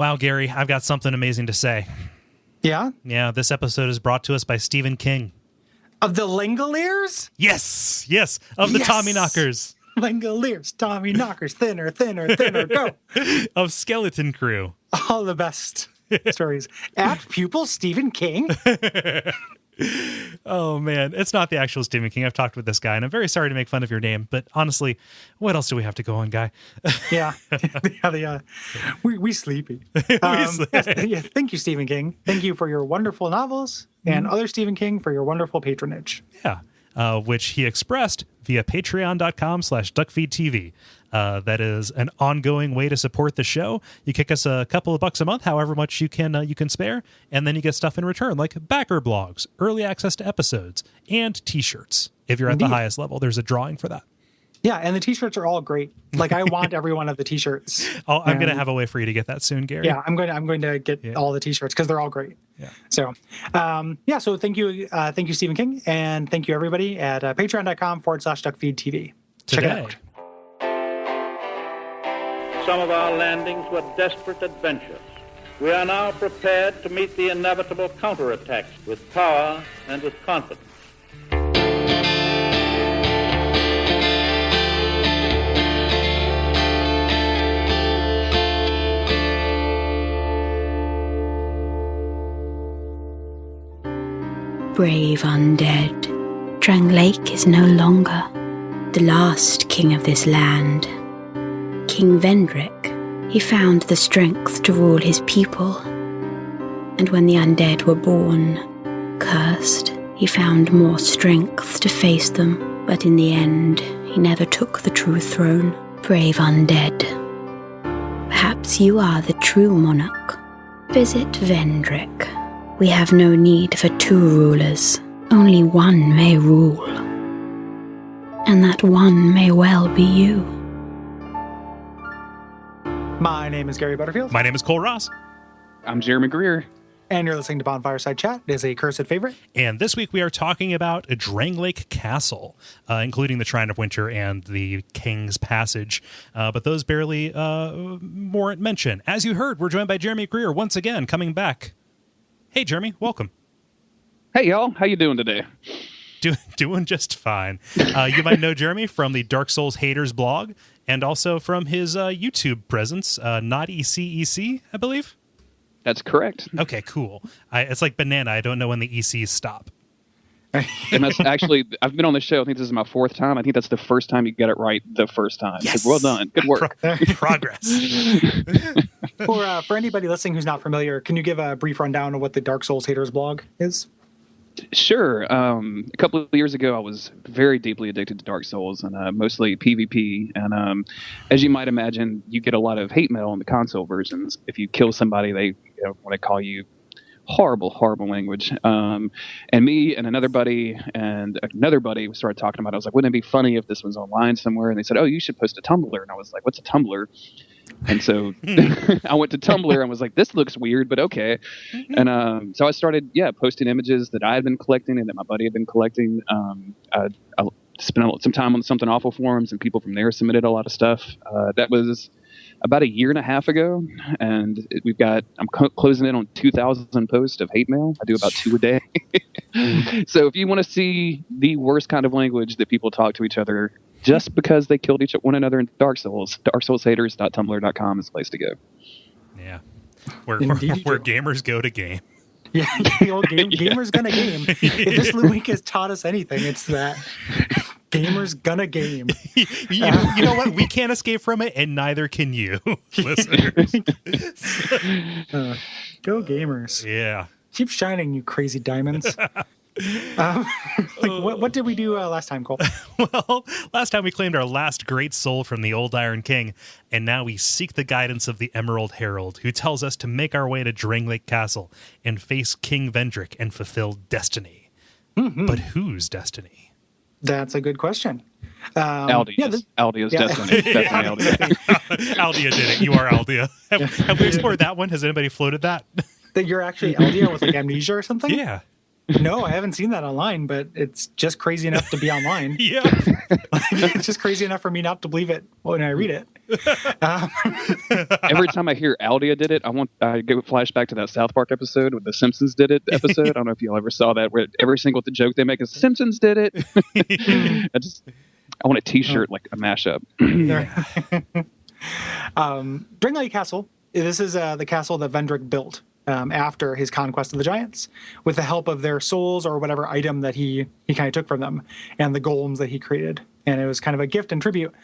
Wow, Gary, I've got something amazing to say. Yeah? Yeah, this episode is brought to us by Stephen King. Of the Langoliers? Yes, of the Tommy Knockers. Langoliers, Tommy Knockers, thinner, go. Of Skeleton Crew. All the best stories. Apt pupil Stephen King? Oh, man. It's not the actual Stephen King. I've talked with this guy, and I'm very sorry to make fun of your name, but honestly, what else do we have to go on, guy? Yeah. We sleepy. Yes, yeah, thank you, Stephen King. Thank you for your wonderful novels, and other Stephen King for your wonderful patronage. Yeah. Which he expressed via patreon.com/Duckfeed.tv. That is an ongoing way to support the show. You kick us a couple of bucks a month, however much you can spare, and then you get stuff in return, like backer blogs, early access to episodes, and t-shirts. If you're at the highest level, there's a drawing for that. Yeah, and the t-shirts are all great. Like, I want every one of the t-shirts. I'm going to have a way for you to get that soon, Gary. Yeah, I'm going to get all the t-shirts because they're all great. Yeah. So, so thank you, Stephen King, and thank you everybody at patreon.com/DuckFeed.tv. Check it out. Some of our landings were desperate adventures. We are now prepared to meet the inevitable counterattacks with power and with confidence. Brave undead, Drangleic is no longer the last king of this land. King Vendrick, he found the strength to rule his people. And when the undead were born, cursed, he found more strength to face them. But in the end, he never took the true throne. Brave undead, perhaps you are the true monarch. Visit Vendrick. We have no need for two rulers. Only one may rule. And that one may well be you. My name is Gary Butterfield. My name is Kole Ross. I'm Jeremy Greer. And you're listening to Bonfireside Chat. It is a cursed favorite. And this week we are talking about Drangleic Castle, including the Shrine of Winter and the King's Passage. But those barely warrant mention. As you heard, we're joined by Jeremy Greer once again, coming back. Hey, Jeremy, welcome. Hey, y'all. How you doing today? Doing just fine. You might know Jeremy from the Dark Souls Haters blog and also from his YouTube presence, Not ECEC, I believe. That's correct. Okay, cool. It's like banana. I don't know when the ECs stop. And that's actually, I've been on the show. I think this is my fourth time. I think that's the first time you get it right the first time. Yes. Well done. Good work. Progress. For anybody listening who's not familiar, can you give a brief rundown of what the Dark Souls Haters blog is? Sure. A couple of years ago, I was very deeply addicted to Dark Souls and mostly PvP. And as you might imagine, you get a lot of hate mail in the console versions. If you kill somebody, they want to call you horrible language. And me and another buddy we started talking about it. I was like, wouldn't it be funny if this was online somewhere? And they said, oh, you should post a Tumblr. And I was like, what's a Tumblr? And so I went to Tumblr and was like, this looks weird, but okay. And so I started, posting images that I had been collecting and that my buddy had been collecting. I spent some time on Something Awful forums, and people from there submitted a lot of stuff. That was about a year and a half ago, and I'm closing in on 2,000 posts of hate mail. I do about 2 a day. So if you want to see the worst kind of language that people talk to each other just because they killed one another in Dark Souls, darksoulshaters.tumblr.com is the place to go. Yeah. Where gamers go to game. Yeah, gamers gonna game. If this week has taught us anything, it's that gamers gonna game. You know what? We can't escape from it, and neither can you, listeners. Go gamers. Yeah. Keep shining, you crazy diamonds. What did we do last time, Kole? Well, last time we claimed our last great soul from the old Iron King, and now we seek the guidance of the Emerald Herald, who tells us to make our way to Drangleic Castle and face King Vendrick and fulfill destiny. Mm-hmm. But whose destiny? That's a good question. Aldea's destiny. Definitely Aldea. Aldea did it. You are Aldea. Have we explored that one? Has anybody floated that? That you're actually Aldea with like amnesia or something? Yeah. No, I haven't seen that online, but it's just crazy enough to be online. Yeah. It's just crazy enough for me not to believe it when I read it. Every time I hear Aldia did it, I go flashback to that South Park episode with the Simpsons did it episode. I don't know if y'all ever saw that, where every single joke they make is Simpsons did it. I want a T-shirt like a mashup. Drangleic Castle. This is the castle that Vendrick built after his conquest of the giants, with the help of their souls or whatever item that he kind of took from them, and the golems that he created. And it was kind of a gift and tribute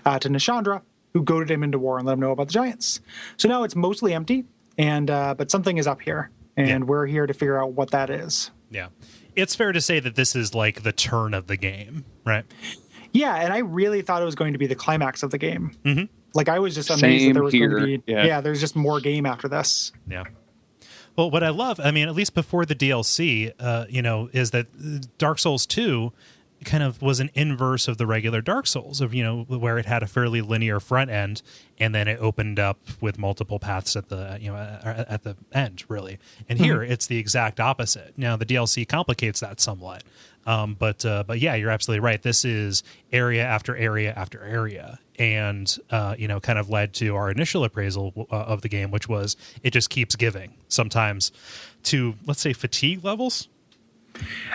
to Nishandra, who goaded him into war and let him know about the giants. So now it's mostly empty, and but something is up here, and we're here to figure out what that is. Yeah. It's fair to say that this is like the turn of the game, right? Yeah, and I really thought it was going to be the climax of the game. Mm-hmm. Like, I was just amazed that there was here. going to be... Yeah, there's just more game after this. Yeah. Well, what I love, I mean, at least before the DLC, is that Dark Souls 2 kind of was an inverse of the regular Dark Souls, of where it had a fairly linear front end, and then it opened up with multiple paths at the at the end, really. And here it's the exact opposite. Now the DLC complicates that somewhat, but yeah, you're absolutely right. This is area after area after area, and kind of led to our initial appraisal of the game, which was it just keeps giving, sometimes to, let's say, fatigue levels.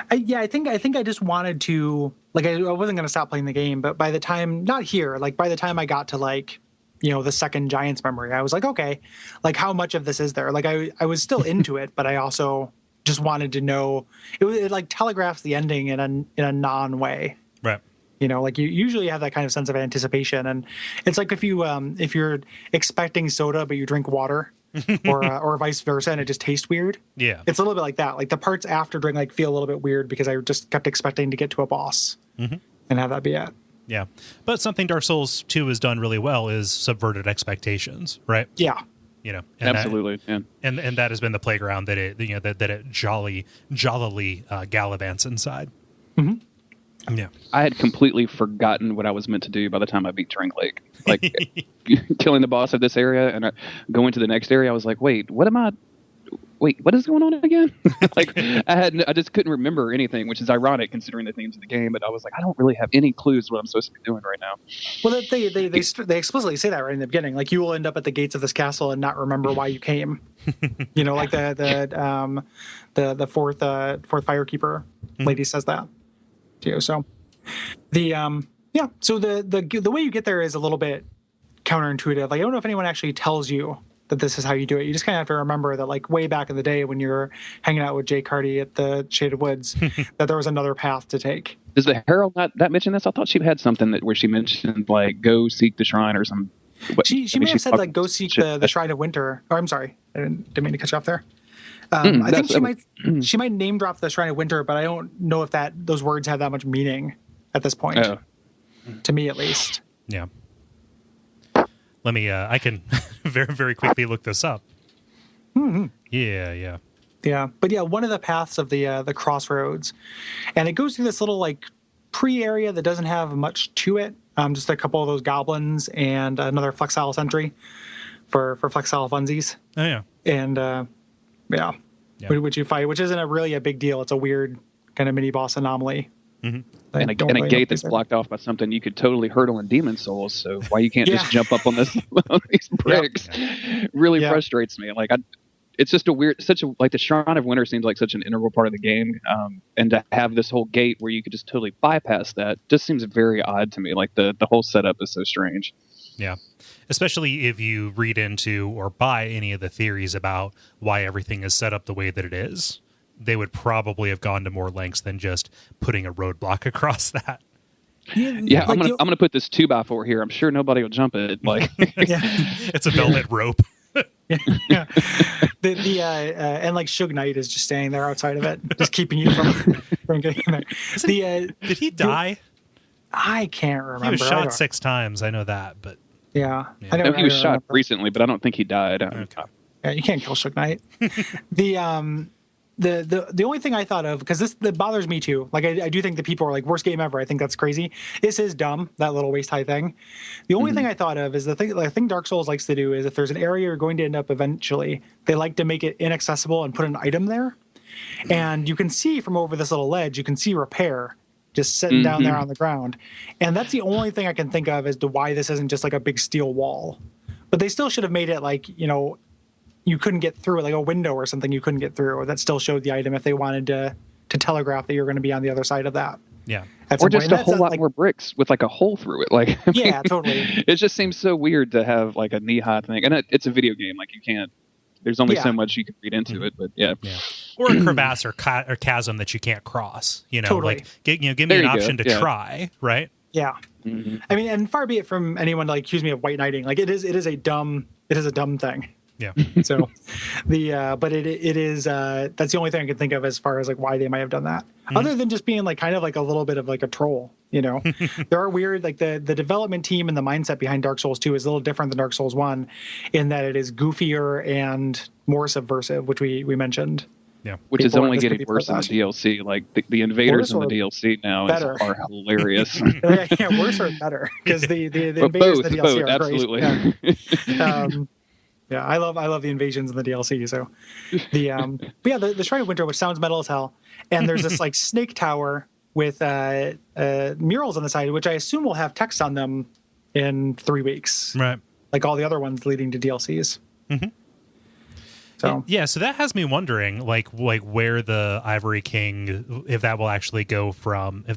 I think I just wanted to, like, I wasn't going to stop playing the game, but by the time, not here, like by the time I got to the second Giants memory, I was like, okay, like how much of this is there? Like I was still into it, but I also just wanted to know, it like telegraphs the ending in a non-way. Right. Like you usually have that kind of sense of anticipation, and it's like if you're expecting soda but you drink water, or vice versa, and it just tastes weird. Yeah, it's a little bit like that. Like the parts after Drangleic feel a little bit weird because I just kept expecting to get to a boss and have that be it. Yeah, but something Dark Souls 2 has done really well is subverted expectations, right? Yeah, and absolutely, and that has been the playground that it that it jollily gallivants inside. Mm-hmm. Yeah, I had completely forgotten what I was meant to do by the time I beat Drangleic. Like killing the boss of this area and going to the next area, I was like, wait, what is going on again? Like I just couldn't remember anything, which is ironic considering the themes of the game. But I was like, I don't really have any clues what I'm supposed to be doing right now. Well, they explicitly say that right in the beginning. Like you will end up at the gates of this castle and not remember why you came. Like the fourth firekeeper lady says that too. So so the way you get there is a little bit counterintuitive. Like I don't know if anyone actually tells you that this is how you do it. You just kind of have to remember that, like, way back in the day when you're hanging out with Jake Hardy at the Shaded Woods, that there was another path to take. Does the Herald not mention this? I thought she had something where she mentioned, like, go seek the shrine or something. She may have said, like, go seek the Shrine of Winter. Oh, I'm sorry. I didn't mean to cut you off there. I think she might name drop the Shrine of Winter, but I don't know if those words have that much meaning at this point. To me, at least. Yeah. Let me, I can very, very quickly look this up. Mm-hmm. Yeah. Yeah. But yeah, one of the paths of the crossroads, and it goes through this little like pre-area that doesn't have much to it. Just a couple of those goblins and another Flexile sentry for Flexile funsies. Oh, yeah. And which you fight, which isn't really a big deal. It's a weird kind of mini boss anomaly. Mm-hmm. And a gate that's blocked off by something you could totally hurdle in Demon Souls. So why you can't just jump up on these bricks really frustrates me. Like it's just like the Shrine of Winter seems like such an integral part of the game, and to have this whole gate where you could just totally bypass that just seems very odd to me. Like the whole setup is so strange. Yeah, especially if you read into or buy any of the theories about why everything is set up the way that it is. They would probably have gone to more lengths than just putting a roadblock across that. Yeah, like I'm gonna put this 2x4 here. I'm sure nobody will jump it. Like, it's a velvet rope. Yeah. And like Suge Knight is just standing there outside of it, just keeping you from getting in there. Did he die? I can't remember. He was shot 6 times. I know that, but yeah. I know he was shot recently, but I don't think he died. Okay. Yeah, you can't kill Suge Knight. The only thing I thought of, because that bothers me too, like I do think that people are like, worst game ever. I think that's crazy. This is dumb, that little waist high thing. The only thing I thought of is the thing Dark Souls likes to do is if there's an area you're going to end up eventually, they like to make it inaccessible and put an item there. And you can see from over this little ledge, you can see repair just sitting down there on the ground. And that's the only thing I can think of as to why this isn't just like a big steel wall. But they still should have made it like, you couldn't get through it, like a window or something you couldn't get through, or that still showed the item if they wanted to telegraph that you're going to be on the other side of that. Yeah. Or just a whole lot more bricks with like a hole through it. Like, yeah, totally. It just seems so weird to have like a knee-high thing. And it's a video game. Like, you can't, there's only so much you can read into it, but yeah. Or a crevasse or chasm that you can't cross, Totally. like, give me an option to try, right? Yeah. I mean, and far be it from anyone to like accuse me of white knighting. Like, it is a dumb thing. Yeah. So but it is that's the only thing I can think of as far as like why they might have done that. Other than just being like kind of like a little bit of like a troll, There are weird, like the development team and the mindset behind Dark Souls 2 is a little different than Dark Souls 1 in that it is goofier and more subversive, which we mentioned. Yeah. Which is only getting worse in the DLC. Like the invaders in the DLC now are hilarious. Yeah, worse or better, because the invaders in the DLC are absolutely. Great. Yeah. Yeah, I love the invasions in the DLC. So but yeah, the Shrine of Winter, which sounds metal as hell, and there's this like snake tower with murals on the side, which I assume will have text on them in 3 weeks, right? Like all the other ones leading to DLCs. So yeah, so that has me wondering, like where the Ivory King, if that will actually go from the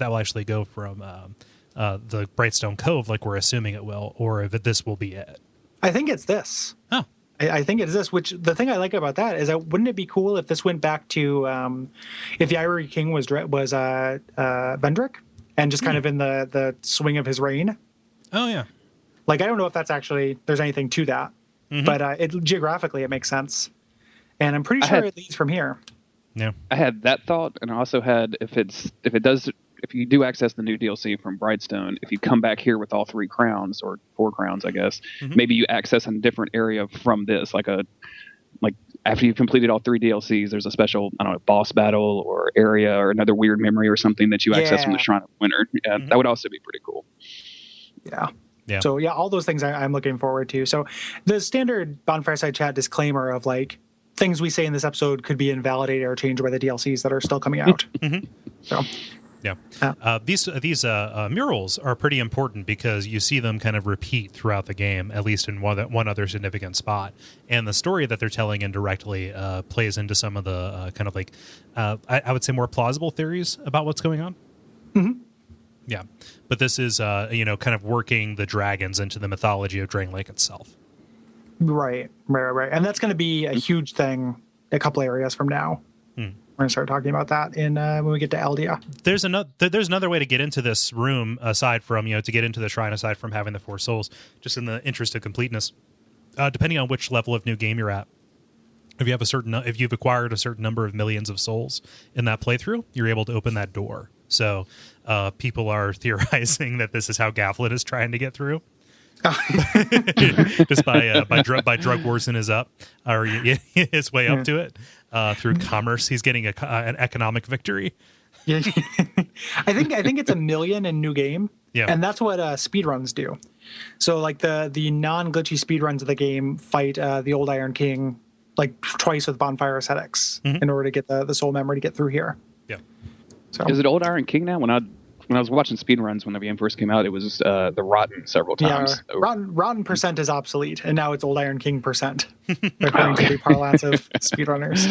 Brightstone Cove, like we're assuming it will, or if this will be it. I think it's this. Oh. I think it's this, which the thing I like about that is that wouldn't it be cool if this went back to if the Ivory King was Vendrick and just kind of in the swing of his reign? Oh, yeah. Like, I don't know if that's actually, there's anything to that, but geographically it makes sense. And I'm pretty sure it leads from here. Yeah. I had that thought, and I also had if you do access the new DLC from Brightstone, if you come back here with all 3 crowns, or 4 crowns, I guess, maybe you access a different area from this, like after you've completed all 3 DLCs, there's a special, I don't know, boss battle or area or another weird memory or something that you access from the Shrine of Winter. Yeah, that would also be pretty cool. Yeah. Yeah. So yeah, all those things I'm looking forward to. So the standard Bonfire Side Chat disclaimer of like things we say in this episode could be invalidated or changed by the DLCs that are still coming out. So. Yeah, these murals are pretty important because you see them kind of repeat throughout the game, at least in one other significant spot. And the story that they're telling indirectly plays into some of the kind of like, I would say, more plausible theories about what's going on. Yeah, but this is kind of working the dragons into the mythology of Drangleic itself. Right, and that's going to be a huge thing a couple areas from now. We're going to start talking about that when we get to Eldia. There's another way to get into this room aside from, to get into the shrine aside from having the 4 souls, just in the interest of completeness. Depending on which level of new game you're at, if you've acquired a certain number of millions of souls in that playthrough, you're able to open that door. So people are theorizing that this is how Gavlin is trying to get through. Just by drug worsen his up or his way up to it through commerce. He's getting an economic victory. Yeah, I think it's 1 million in new game. Yeah, and that's what speedruns do. So like the non-glitchy speedruns of the game fight the old Iron King like twice with bonfire ascetics in order to get the soul memory to get through here. Yeah. So is it old Iron King now? When I was watching speedruns when the game first came out, it was the Rotten several times. Yeah, Rotten percent is obsolete, and now it's Old Iron King percent, according to the parlance of speedrunners.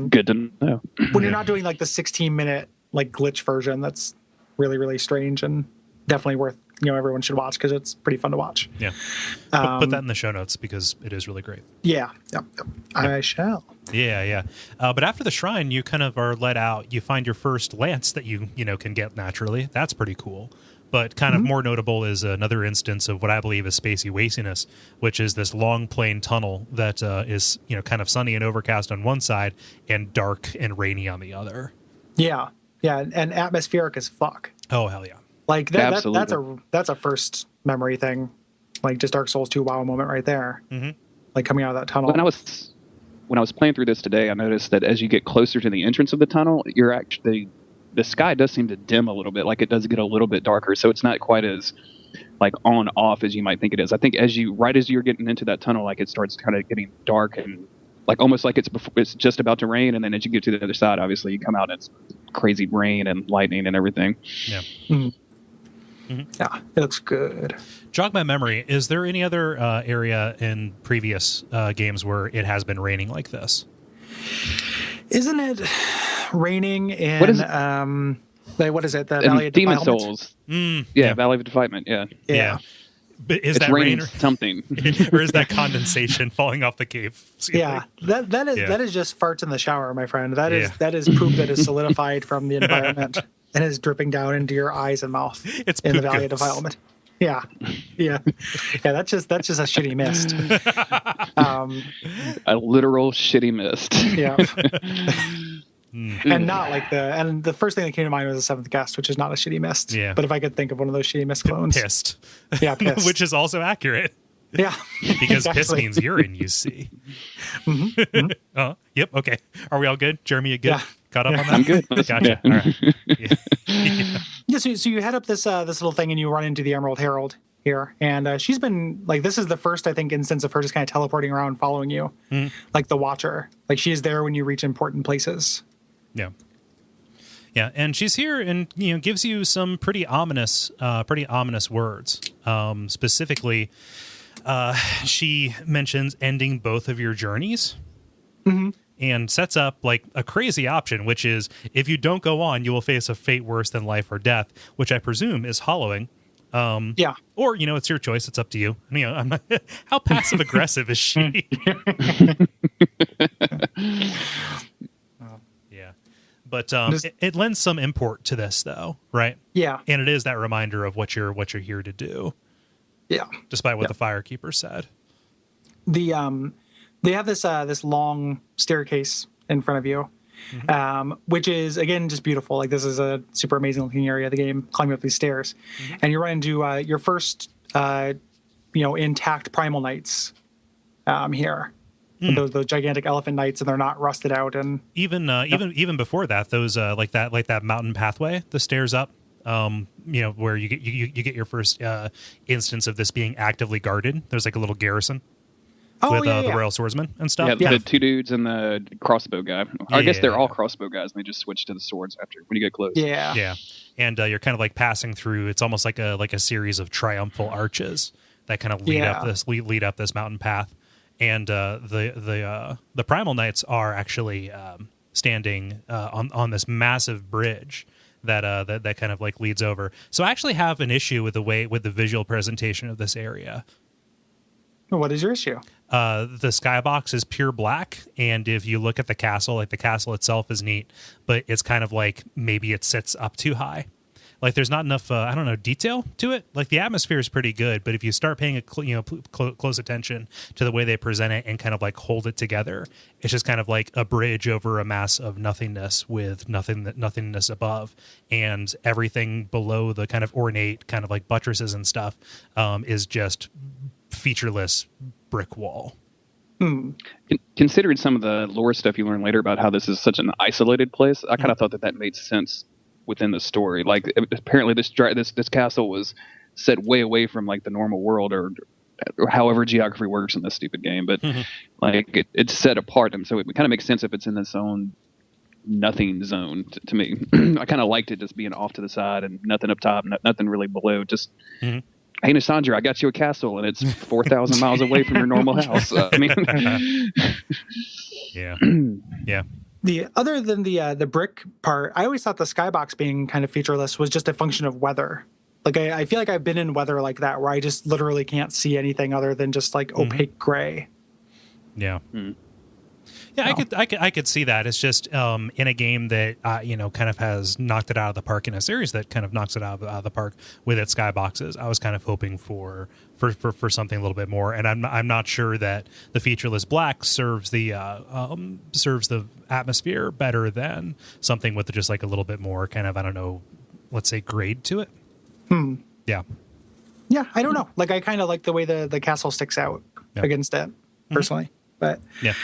Good to know. When you're not doing like the 16-minute like glitch version, that's really, really strange and definitely worth, everyone should watch because it's pretty fun to watch. Yeah. Put that in the show notes because it is really great. Yeah. Yep. I shall. Yeah. But after the shrine, you kind of are let out. You find your first lance that you can get naturally. That's pretty cool. But kind of more notable is another instance of what I believe is spacey wastiness, which is this long plain tunnel that is kind of sunny and overcast on one side and dark and rainy on the other. Yeah, and atmospheric as fuck. Oh hell yeah! Like that's a first memory thing, like just Dark Souls 2 wow moment right there. Like coming out of that tunnel. When I was playing through this today, I noticed that as you get closer to the entrance of the tunnel, the sky does seem to dim a little bit. Like it does get a little bit darker, so it's not quite as like on off as you might think it is. I think as you're getting into that tunnel, like it starts kind of getting dark and like almost like it's just about to rain, and then as you get to the other side, obviously you come out and it's crazy rain and lightning and everything. Yeah. Yeah, it looks good. Jog my memory. Is there any other area in previous games where it has been raining like this? Isn't it raining in What is it? What is it? The Valley of Demon Defilement? Souls. Yeah. Valley of Defilement. Yeah. Yeah. But is It's that rain raining or, something. or is that condensation falling off the cave ceiling? Yeah, that is just farts in the shower, my friend. That is Yeah. poop that is solidified from the environment and is dripping down into your eyes and mouth. It's in the poop Valley of goats. Defilement. Yeah. That's just a shitty mist. A literal shitty mist. Yeah. And not like the first thing that came to mind was the Seventh Guest, which is not a shitty mist. Yeah. But if I could think of one of those shitty mist clones. Pissed. Yeah, pissed. Which is also accurate. Yeah. Because piss Exactly. means urine, you see. Yep, okay. Are we all good? Jeremy, you good? Yeah. Caught up on that? I'm good. Gotcha. Yeah. All right. Yeah. Yeah, so you head up this little thing and you run into the Emerald Herald here, and she's been like, this is the first, I think, instance of her just kind of teleporting around, following you, like the Watcher. Like she is there when you reach important places. Yeah. Yeah, and she's here and gives you some pretty ominous words. Specifically, she mentions ending both of your journeys. And sets up like a crazy option, which is if you don't go on, you will face a fate worse than life or death, which I presume is hollowing. Yeah. Or it's your choice. It's up to you. I'm not, how passive aggressive is she? Yeah, but it lends some import to this, though, right? Yeah. And it is that reminder of what you're here to do, Yeah. despite what the Firekeeper said. They have this long staircase in front of you, which is, again, just beautiful. Like, this is a super amazing looking area of the game, climbing up these stairs. And you run into your first, intact primal knights here. Those gigantic elephant knights, and they're not rusted out. And even before that, those like that mountain pathway, the stairs up, where you get your first instance of this being actively guarded. There's like a little garrison. With the Royal Swordsman and stuff. Yeah, the two dudes and the crossbow guy. I guess they're all crossbow guys, and they just switch to the swords after when you get close. Yeah. Yeah. And you're kind of like passing through. It's almost like a series of triumphal arches that kind of lead up this mountain path. And the Primal Knights are actually standing on this massive bridge that kind of like leads over. So I actually have an issue with the visual presentation of this area. What is your issue? The skybox is pure black, and if you look at the castle, like the castle itself is neat, but it's kind of like maybe it sits up too high. Like there's not enough, detail to it. Like the atmosphere is pretty good, but if you start paying close attention to the way they present it and kind of like hold it together, it's just kind of like a bridge over a mass of nothingness with nothingness above, and everything below the kind of ornate kind of like buttresses and stuff is just featureless brick wall. Considering some of the lore stuff you learn later about how this is such an isolated place, I kind of thought that made sense within the story. Like apparently this castle was set way away from like the normal world or however geography works in this stupid game, but like it's set apart, and so it kind of makes sense if it's in its own nothing zone to me. I kind of liked it just being off to the side and nothing up top, nothing really below. Just hey, Nisandra, I got you a castle, and it's 4,000 miles away from your normal house. Yeah. Other than the brick part, I always thought the skybox being kind of featureless was just a function of weather. Like I feel like I've been in weather like that where I just literally can't see anything other than just like opaque gray. Yeah. Yeah, I could see that. It's just in a game that kind of has knocked it out of the park, in a series that kind of knocks it out of the park with its skyboxes. I was kind of hoping for something a little bit more, and I'm not sure that the featureless black serves the atmosphere better than something with just like a little bit more kind of, let's say grade to it. Yeah. Yeah, I don't know. Like I kind of like the way the castle sticks out against it personally, but yeah.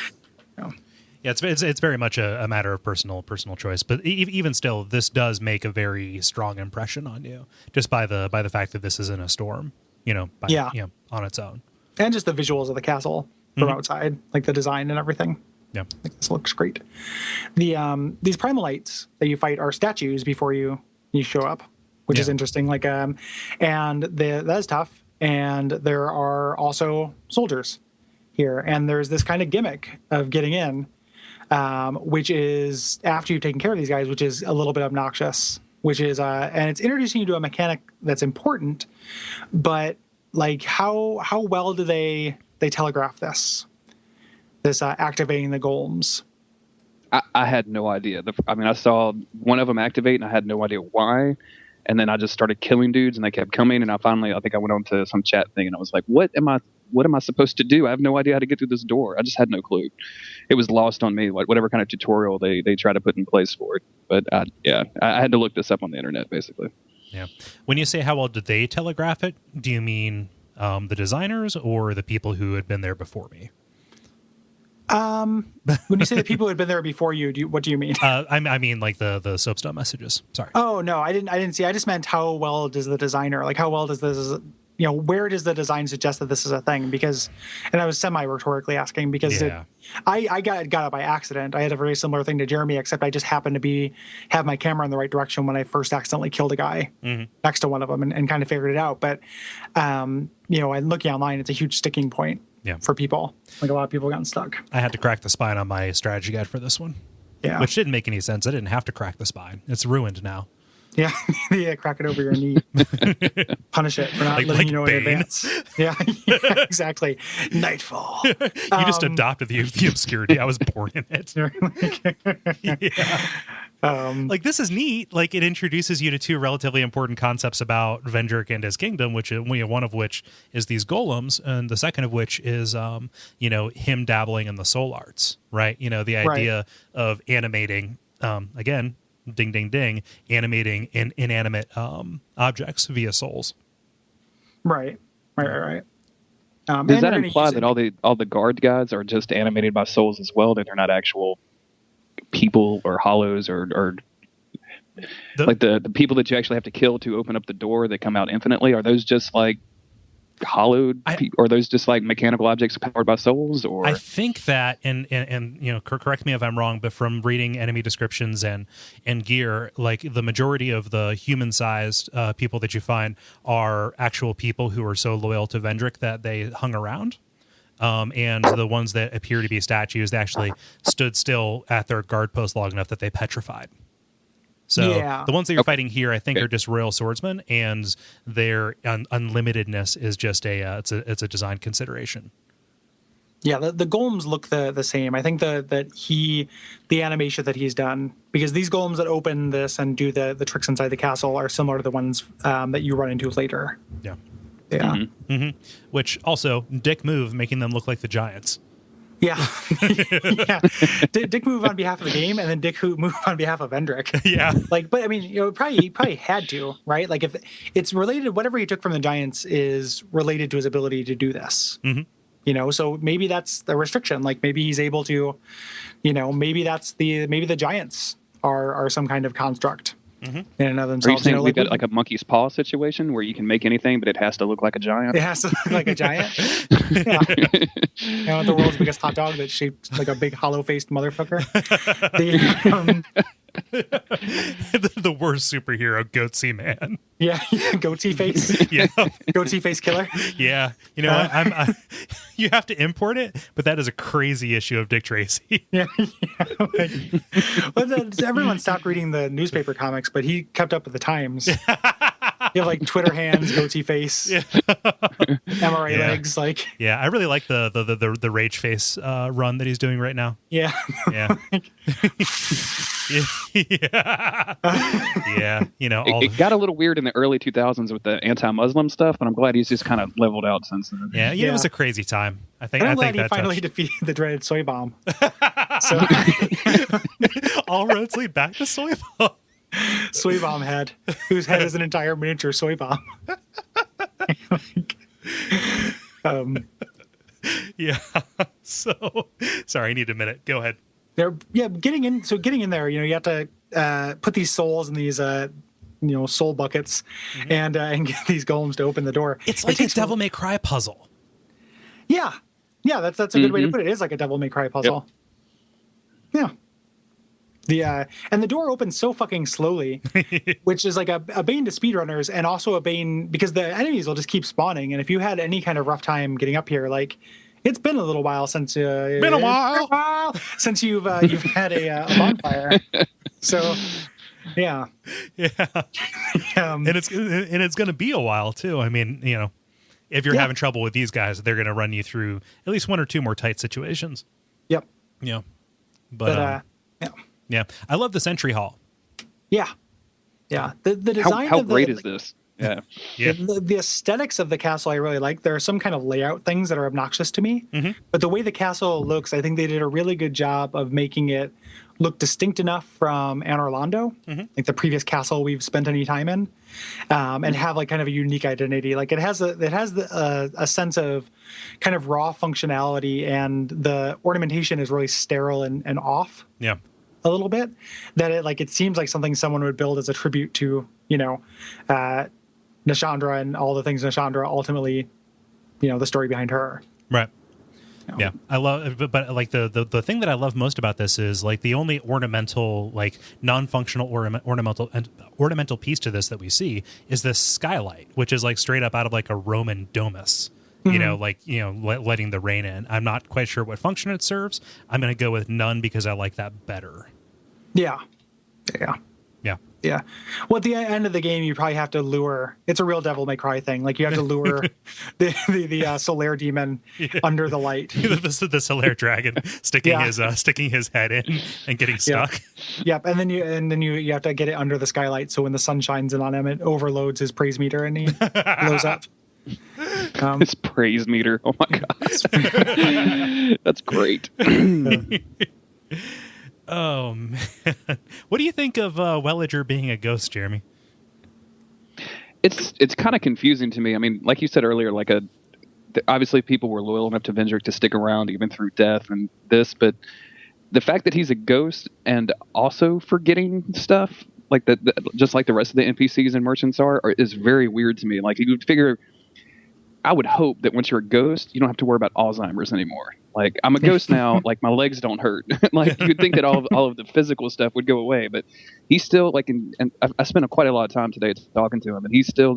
Yeah, it's very much a matter of personal choice, but even still, this does make a very strong impression on you just by the fact that this is in a storm, on its own, and just the visuals of the castle from outside, like the design and everything. Yeah. I think this looks great. The these primalites that you fight are statues before you show up, which is interesting. Like that is tough. And there are also soldiers here, and there's this kind of gimmick of getting in, which is after you've taken care of these guys, which is a little bit obnoxious. Which is and it's introducing you to a mechanic that's important, but like how well do they telegraph this activating the golems? I had no idea. I saw one of them activate, and I had no idea why. And then I just started killing dudes, and they kept coming. And I think I went on to some chat thing, and I was like, "What am I supposed to do? I have no idea how to get through this door." I just had no clue. It was lost on me, whatever kind of tutorial they try to put in place for it. But I had to look this up on the internet, basically. Yeah. When you say how well did they telegraph it, do you mean the designers or the people who had been there before me? When you say the people who had been there before you, what do you mean? I mean like the soapstone messages. Sorry. Oh no, I didn't see. I just meant how well does the designer, like how well does this, where does the design suggest that this is a thing? Because, and I was semi-rhetorically asking because I got it by accident. I had a very similar thing to Jeremy, except I just happened to have my camera in the right direction when I first accidentally killed a guy next to one of them and kind of figured it out. But, and looking online, it's a huge sticking point. Yeah. For people. Like a lot of people gotten stuck. I had to crack the spine on my strategy guide for this one. Yeah. Which didn't make any sense. I didn't have to crack the spine. It's ruined now. Yeah. Yeah, crack it over your knee. Punish it for not letting you know in advance. Yeah, exactly. Nightfall. You just adopted the obscurity. I was born in it. Yeah. This is neat. Like, it introduces you to two relatively important concepts about Vendrick and his kingdom, which is one of which is these golems, and the second of which is him dabbling in the soul arts, right? The idea of animating again, ding ding ding, animating inanimate objects via souls. Right. Does that imply that all the guard guys are just animated by souls as well? That they're not actual people or hollows or like the people that you actually have to kill to open up the door that come out infinitely? Are those just like hollowed, or are those just like mechanical objects powered by souls? Or I think that, and correct me if I'm wrong, but from reading enemy descriptions and gear, like the majority of the human-sized people that you find are actual people who are so loyal to Vendrick that they hung around. And the ones that appear to be statues, they actually stood still at their guard post long enough that they petrified. So the ones that you're fighting here, I think, are just royal swordsmen, and their unlimitedness is just it's a design consideration. Yeah, the golems look the same. I think the animation that he's done, because these golems that open this and do the tricks inside the castle are similar to the ones that you run into later. Yeah. Yeah. Mm-hmm. Which also, dick move, making them look like the giants. Yeah. Yeah. Dick move on behalf of the game, and then Dick move on behalf of Vendrick. Yeah. But I mean, probably had to, right? Like, if it's related, whatever he took from the giants is related to his ability to do this. Mm-hmm. So maybe that's the restriction. Like, maybe he's able to, maybe the giants are some kind of construct. Mm-hmm. In and of themselves. Are you saying we've got like a monkey's paw situation where you can make anything, but it has to look like a giant? It has to look like a giant. Yeah. The world's biggest hot dog that's shaped like a big hollow-faced motherfucker. The worst superhero, Goatsy Man. Yeah, goatee face. Yeah, goatee face killer. Yeah, you have to import it, but that is a crazy issue of Dick Tracy. Yeah. Everyone stopped reading the newspaper comics, but he kept up with the times. You have like Twitter hands, goatee face, MRA legs. Like, yeah, I really like the rage face run that he's doing right now. Yeah, yeah. Yeah. It got a little weird in the early 2000s with the anti-Muslim stuff, but I'm glad he's just kind of leveled out since then. Yeah, it was a crazy time. I'm glad he finally defeated the dreaded soy bomb. So all roads lead back to soy bomb. Soy bomb head, whose head is an entire miniature soy bomb. Yeah. So, sorry, I need a minute. Go ahead. Getting in there, you have to put these souls in these soul buckets, mm-hmm. and get these golems to open the door. It's like a Devil May Cry puzzle. Yeah, that's a good way to put it. It is like a Devil May Cry puzzle. Yeah. And the door opens so fucking slowly, which is like a bane to speedrunners, and also a bane because the enemies will just keep spawning. And if you had any kind of rough time getting up here, like it's been a little while since since you've had a bonfire. So yeah, and it's going to be a while too. I mean, if you're having trouble with these guys, they're going to run you through at least one or two more tight situations. Yep. Yeah. But yeah, I love this entry hall. Yeah. The design. How great is this? Yeah. The aesthetics of the castle I really like. There are some kind of layout things that are obnoxious to me, but the way the castle looks, I think they did a really good job of making it look distinct enough from Anor Londo, like the previous castle we've spent any time in, and have like kind of a unique identity. Like it has a sense of kind of raw functionality, and the ornamentation is really sterile and off. Yeah. A little bit, that it seems like something someone would build as a tribute to, Nashandra and all the things Nashandra ultimately, the story behind her. Right. Yeah, I love, but like the thing that I love most about this is like the only ornamental, like non-functional ornamental piece to this that we see is this skylight, which is like straight up out of like a Roman domus. Letting the rain in. I'm not quite sure what function it serves. I'm going to go with none because I like that better. Yeah. Well, at the end of the game, you probably have to lure. It's a real Devil May Cry thing. Like you have to lure the Solaire demon under the light. the Solaire dragon sticking his head in and getting stuck. Yep. And then you have to get it under the skylight. So when the sun shines in on him, it overloads his praise meter and he blows up. His praise meter. Oh my god, that's great. Oh man, what do you think of Welliger being a ghost, Jeremy? It's kind of confusing to me. I mean, like you said earlier, obviously people were loyal enough to Vendrick to stick around even through death and this, but the fact that he's a ghost and also forgetting stuff like that, just like the rest of the NPCs and merchants is very weird to me. Like you would figure. I would hope that once you're a ghost, you don't have to worry about Alzheimer's anymore. Like I'm a ghost now, like my legs don't hurt. Like you would think that all of the physical stuff would go away, but he's still like, and I spent quite a lot of time today talking to him, and he's still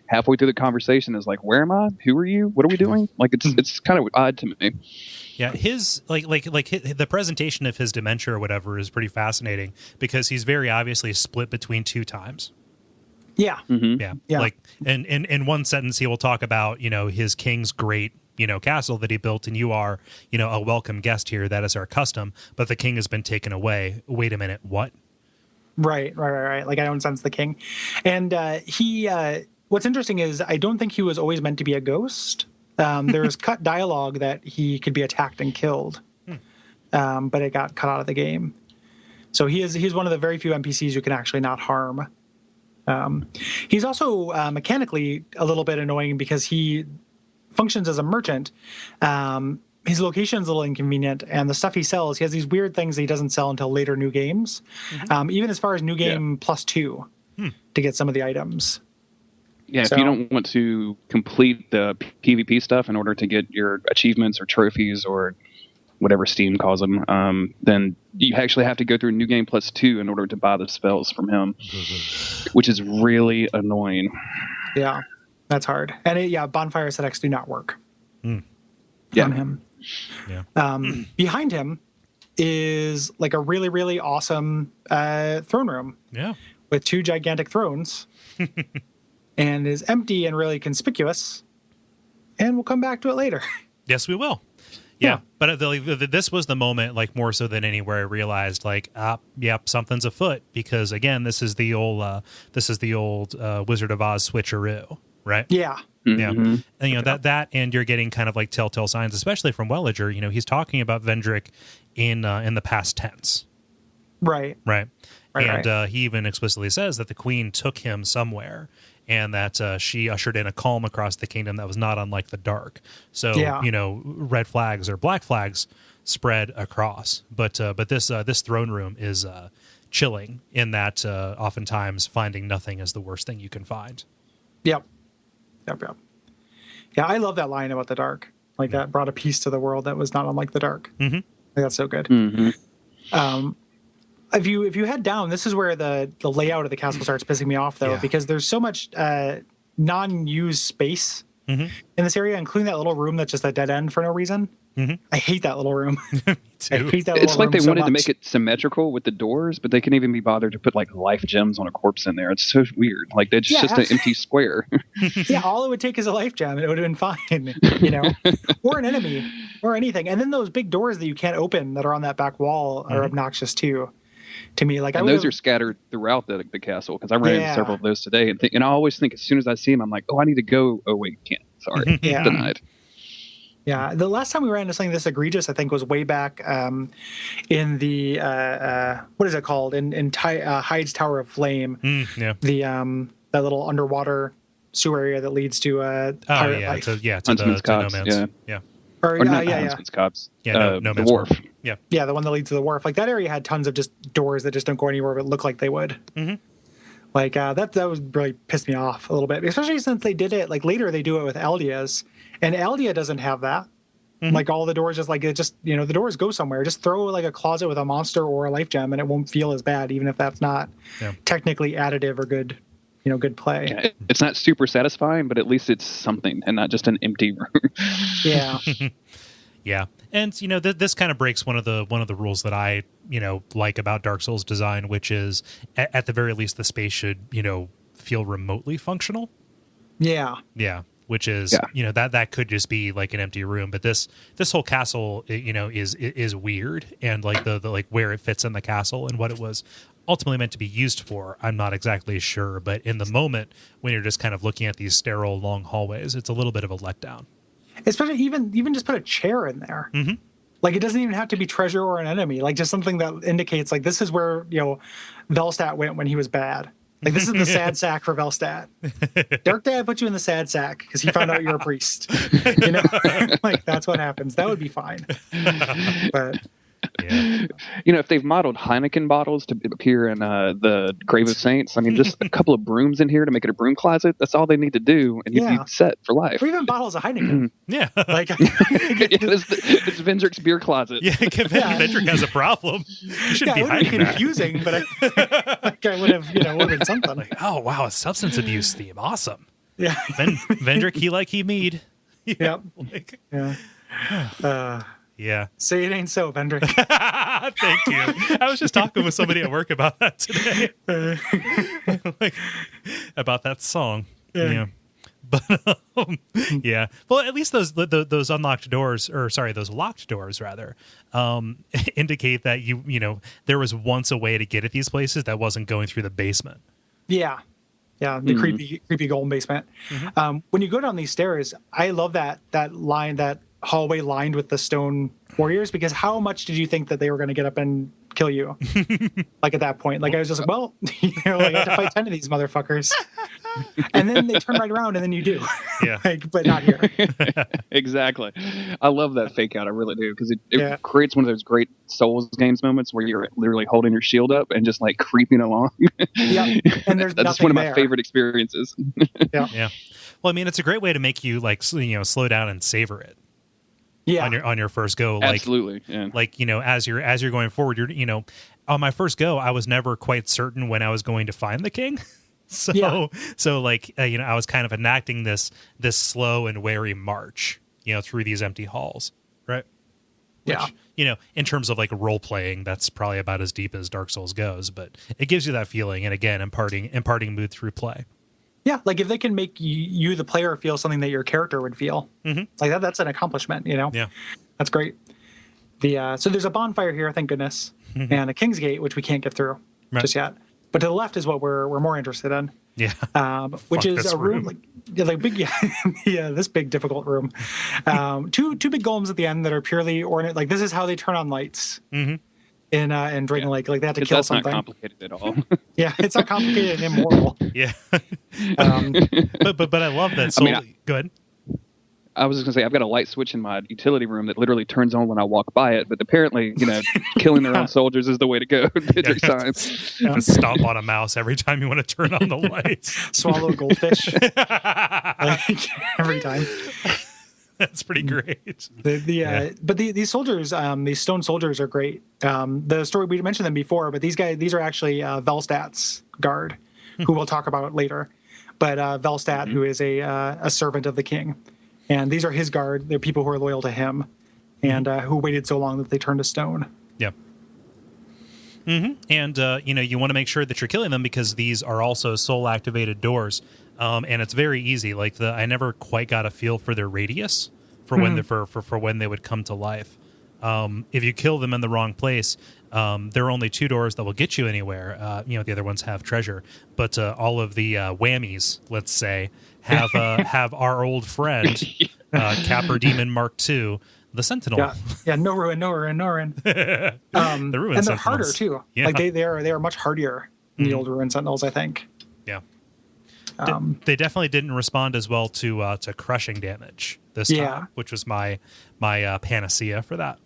halfway through the conversation is like, "Where am I? Who are you? What are we doing?" Like it's kind of odd to me. Yeah, his the presentation of his dementia or whatever is pretty fascinating because he's very obviously split between two times. Yeah. Mm-hmm. Yeah. Like, and in one sentence, he will talk about, his king's great, castle that he built, and you are, a welcome guest here. That is our custom. But the king has been taken away. Wait a minute. What? Right. Like, I don't sense the king. And what's interesting is I don't think he was always meant to be a ghost. There's cut dialogue that he could be attacked and killed, but it got cut out of the game. So he's one of the very few NPCs you can actually not harm. He's also mechanically a little bit annoying because he functions as a merchant. His location's a little inconvenient, and the stuff he sells, he has these weird things that he doesn't sell until later new games, even as far as new game +2 to get some of the items. Yeah, if you don't want to complete the PvP stuff in order to get your achievements or trophies or whatever Steam calls them, then you actually have to go through New Game +2 in order to buy the spells from him, which is really annoying. Yeah, that's hard. And bonfire aesthetics do not work on him. Yeah. Behind him is like a really, really awesome throne room. Yeah. With 2 gigantic thrones and is empty and really conspicuous. And we'll come back to it later. Yes, we will. Yeah, but this was the moment, like more so than anywhere, I realized, like, something's afoot because again, this is the old Wizard of Oz switcheroo, right? Yeah, and that, and you're getting kind of like telltale signs, especially from Welliger. He's talking about Vendrick in the past tense, right. And he even explicitly says that the Queen took him somewhere. And that she ushered in a calm across the kingdom that was not unlike the dark. So, red flags or black flags spread across. But this throne room is chilling in that oftentimes finding nothing is the worst thing you can find. Yep. Yeah, I love that line about the dark. Like that brought a peace to the world that was not unlike the dark. Mm-hmm. That's so good. Mm-hmm. If you head down, this is where the layout of the castle starts pissing me off, though, because there's so much non-used space in this area, including that little room that's just a dead end for no reason. I hate that little room. I hate that it's little like they room so wanted to much. make it symmetrical with the doors, but they couldn't even be bothered to put like life gems on a corpse in there. It's so weird. Like it's just an empty square. Yeah, all it would take is a life gem, and it would have been fine, or an enemy, or anything. And then those big doors that you can't open that are on that back wall are obnoxious too. To me, like, and those are scattered throughout the castle, because I ran into several of those today, and I always think as soon as I see them, I'm like, oh, I need to go. Oh wait, can't. Sorry, denied. Yeah, the last time we ran into something this egregious, I think, was way back in the what is it called? In Hyde's Tower of Flame. The that little underwater sewer area that leads to Pirate Life. To Huntsman's Copse, No Man's. Yeah. Or not Huntsman's Copse. No the Man's Wharf. Yeah, the one that leads to the wharf. Like that area had tons of just doors that just don't go anywhere but look like they would. Like that was really pissed me off a little bit, especially since they did it like later. They do it with Eldia's, and Eldia doesn't have that. Like all the doors, the doors go somewhere. Just throw like a closet with a monster or a life gem, and it won't feel as bad, even if that's not technically additive or good. Good play. Yeah, it's not super satisfying, but at least it's something and not just an empty room. Yeah. Yeah. And, this kind of breaks one of the rules that I, like about Dark Souls design, which is at the very least, the space should, feel remotely functional. Yeah. Yeah. Which is, that could just be like an empty room. But this whole castle, is weird. And like the like where it fits in the castle and what it was ultimately meant to be used for, I'm not exactly sure. But in the moment when you're just kind of looking at these sterile long hallways, it's a little bit of a letdown. Especially even just put a chair in there. Like it doesn't even have to be treasure or an enemy. Like just something that indicates like this is where Velstadt went when he was bad. Like this is the sad sack for Velstadt. Dark Dad put you in the sad sack because he found out you're a priest. Like that's what happens. That would be fine. But if they've modeled Heineken bottles to appear in the Grave of Saints, I mean, just a couple of brooms in here to make it a broom closet. That's all they need to do, and you'd be set for life. Or even bottles of Heineken. Like it's Vendrick's beer closet. Yeah, Vendrick has a problem. You shouldn't be hiding that. Confusing, but I would have been something. Like, oh wow, a substance abuse theme, awesome. Yeah, Vendrick, he mead. Yeah. Yeah. Say it ain't so, Vendrick. Thank you. I was just talking with somebody at work about that today. About that song. Yeah. But yeah. Well, at least those unlocked doors, or sorry, those locked doors rather, indicate that there was once a way to get at these places that wasn't going through the basement. Yeah. Yeah, the creepy golden basement. When you go down these stairs, I love that hallway lined with the stone warriors, because how much did you think that they were going to get up and kill you? Like at that point, like I was just like, well, I have to fight 10 of these motherfuckers, and then they turn right around and then you do. Yeah. But not here. Exactly. I love that fake out. I really do, because it creates one of those great Souls games moments where you're literally holding your shield up and just like creeping along. Yeah, and there's that's one of my favorite experiences. Yeah. Well, I mean, it's a great way to make you like slow down and savor it. Yeah. On your first go, like, absolutely. Yeah. Like as you're going forward, you're on my first go, I was never quite certain when I was going to find the king. So I was kind of enacting this slow and wary march, through these empty halls, right? Which, in terms of like role playing, that's probably about as deep as Dark Souls goes, but it gives you that feeling, and again, imparting mood through play. Yeah, like if they can make you, the player, feel something that your character would feel, like that's an accomplishment, Yeah, that's great. So there's a bonfire here, thank goodness, and a King's Gate, which we can't get through just yet. But to the left is what we're more interested in. Yeah, which is a room like big, this big difficult room. Two big golems at the end that are purely ornate. Like this is how they turn on lights. In Drangleic, like they have to kill something. That's not complicated at all. Yeah, it's not complicated and immoral. Yeah, but I love that. So, go ahead. I was just gonna say I've got a light switch in my utility room that literally turns on when I walk by it. But apparently, killing their own soldiers is the way to go. Stomp on a mouse every time you want to turn on the lights. Swallow a goldfish every time. That's pretty great. But these soldiers, these stone soldiers are great. The story, we mentioned them before, but these are actually Velstat's guard, who we'll talk about later. But Velstat, who is a servant of the king, and these are his guard. They're people who are loyal to him, and who waited so long that they turned to stone. Yeah. And you want to make sure that you're killing them, because these are also soul activated doors. And it's very easy. Like I never quite got a feel for their radius for when for when they would come to life. If you kill them in the wrong place, there are only 2 doors that will get you anywhere. The other ones have treasure, but all of the whammies, let's say, have our old friend Capper Demon Mark II, the Sentinel. Yeah, no ruin. The ruin, and they're Sentinels. harder too. Yeah. Like they are much hardier than the old ruin Sentinels, I think. Yeah. They definitely didn't respond as well to crushing damage this time, which was my panacea for that.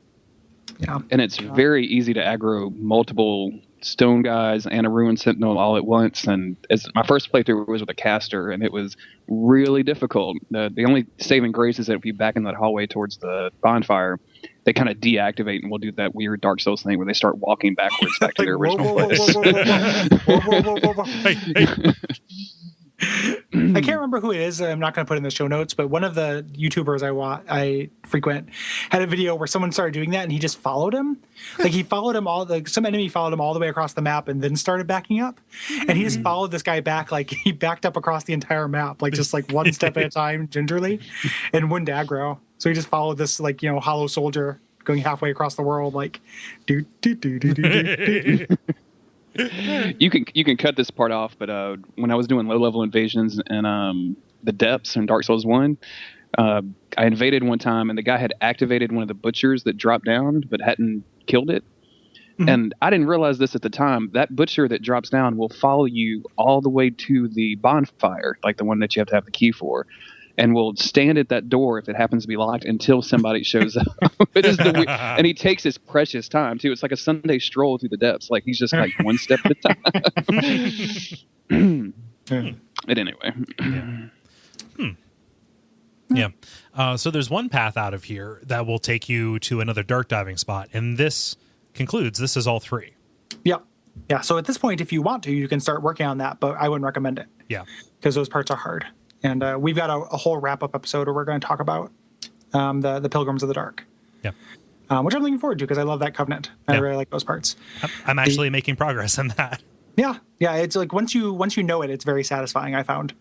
Yeah, and it's very easy to aggro multiple stone guys and a ruined sentinel all at once. And as my first playthrough was with a caster, and it was really difficult. The only saving grace is that if you back in that hallway towards the bonfire, they kind of deactivate, and we'll do that weird Dark Souls thing where they start walking backwards back to their original place. Hey. I can't remember who it is. I'm not going to put it in the show notes, but one of the YouTubers I frequent had a video where someone started doing that, and he just followed him. Like he followed him some enemy followed him all the way across the map and then started backing up. And he just followed this guy back, like he backed up across the entire map, like just like one step at a time, gingerly, and wouldn't aggro. So he just followed this hollow soldier going halfway across the world, like do do do do do do. You can cut this part off, but when I was doing low-level invasions and the depths in Dark Souls 1, I invaded one time, and the guy had activated one of the butchers that dropped down but hadn't killed it. Mm-hmm. And I didn't realize this at the time. That butcher that drops down will follow you all the way to the bonfire, like the one that you have to have the key for, and will stand at that door if it happens to be locked until somebody shows up. And he takes his precious time, too. It's like a Sunday stroll through the depths. Like, he's just like one step at a time. But anyway. Yeah. So there's one path out of here that will take you to another dark diving spot. And this is all 3. Yep. Yeah. So at this point, if you want to, you can start working on that, but I wouldn't recommend it. Yeah. Because those parts are hard. And we've got a whole wrap-up episode where we're going to talk about the Pilgrims of the Dark. Yeah. Which I'm looking forward to because I love that covenant. I really like those parts. I'm actually making progress on that. Yeah. Yeah. It's like once you know it, it's very satisfying, I found.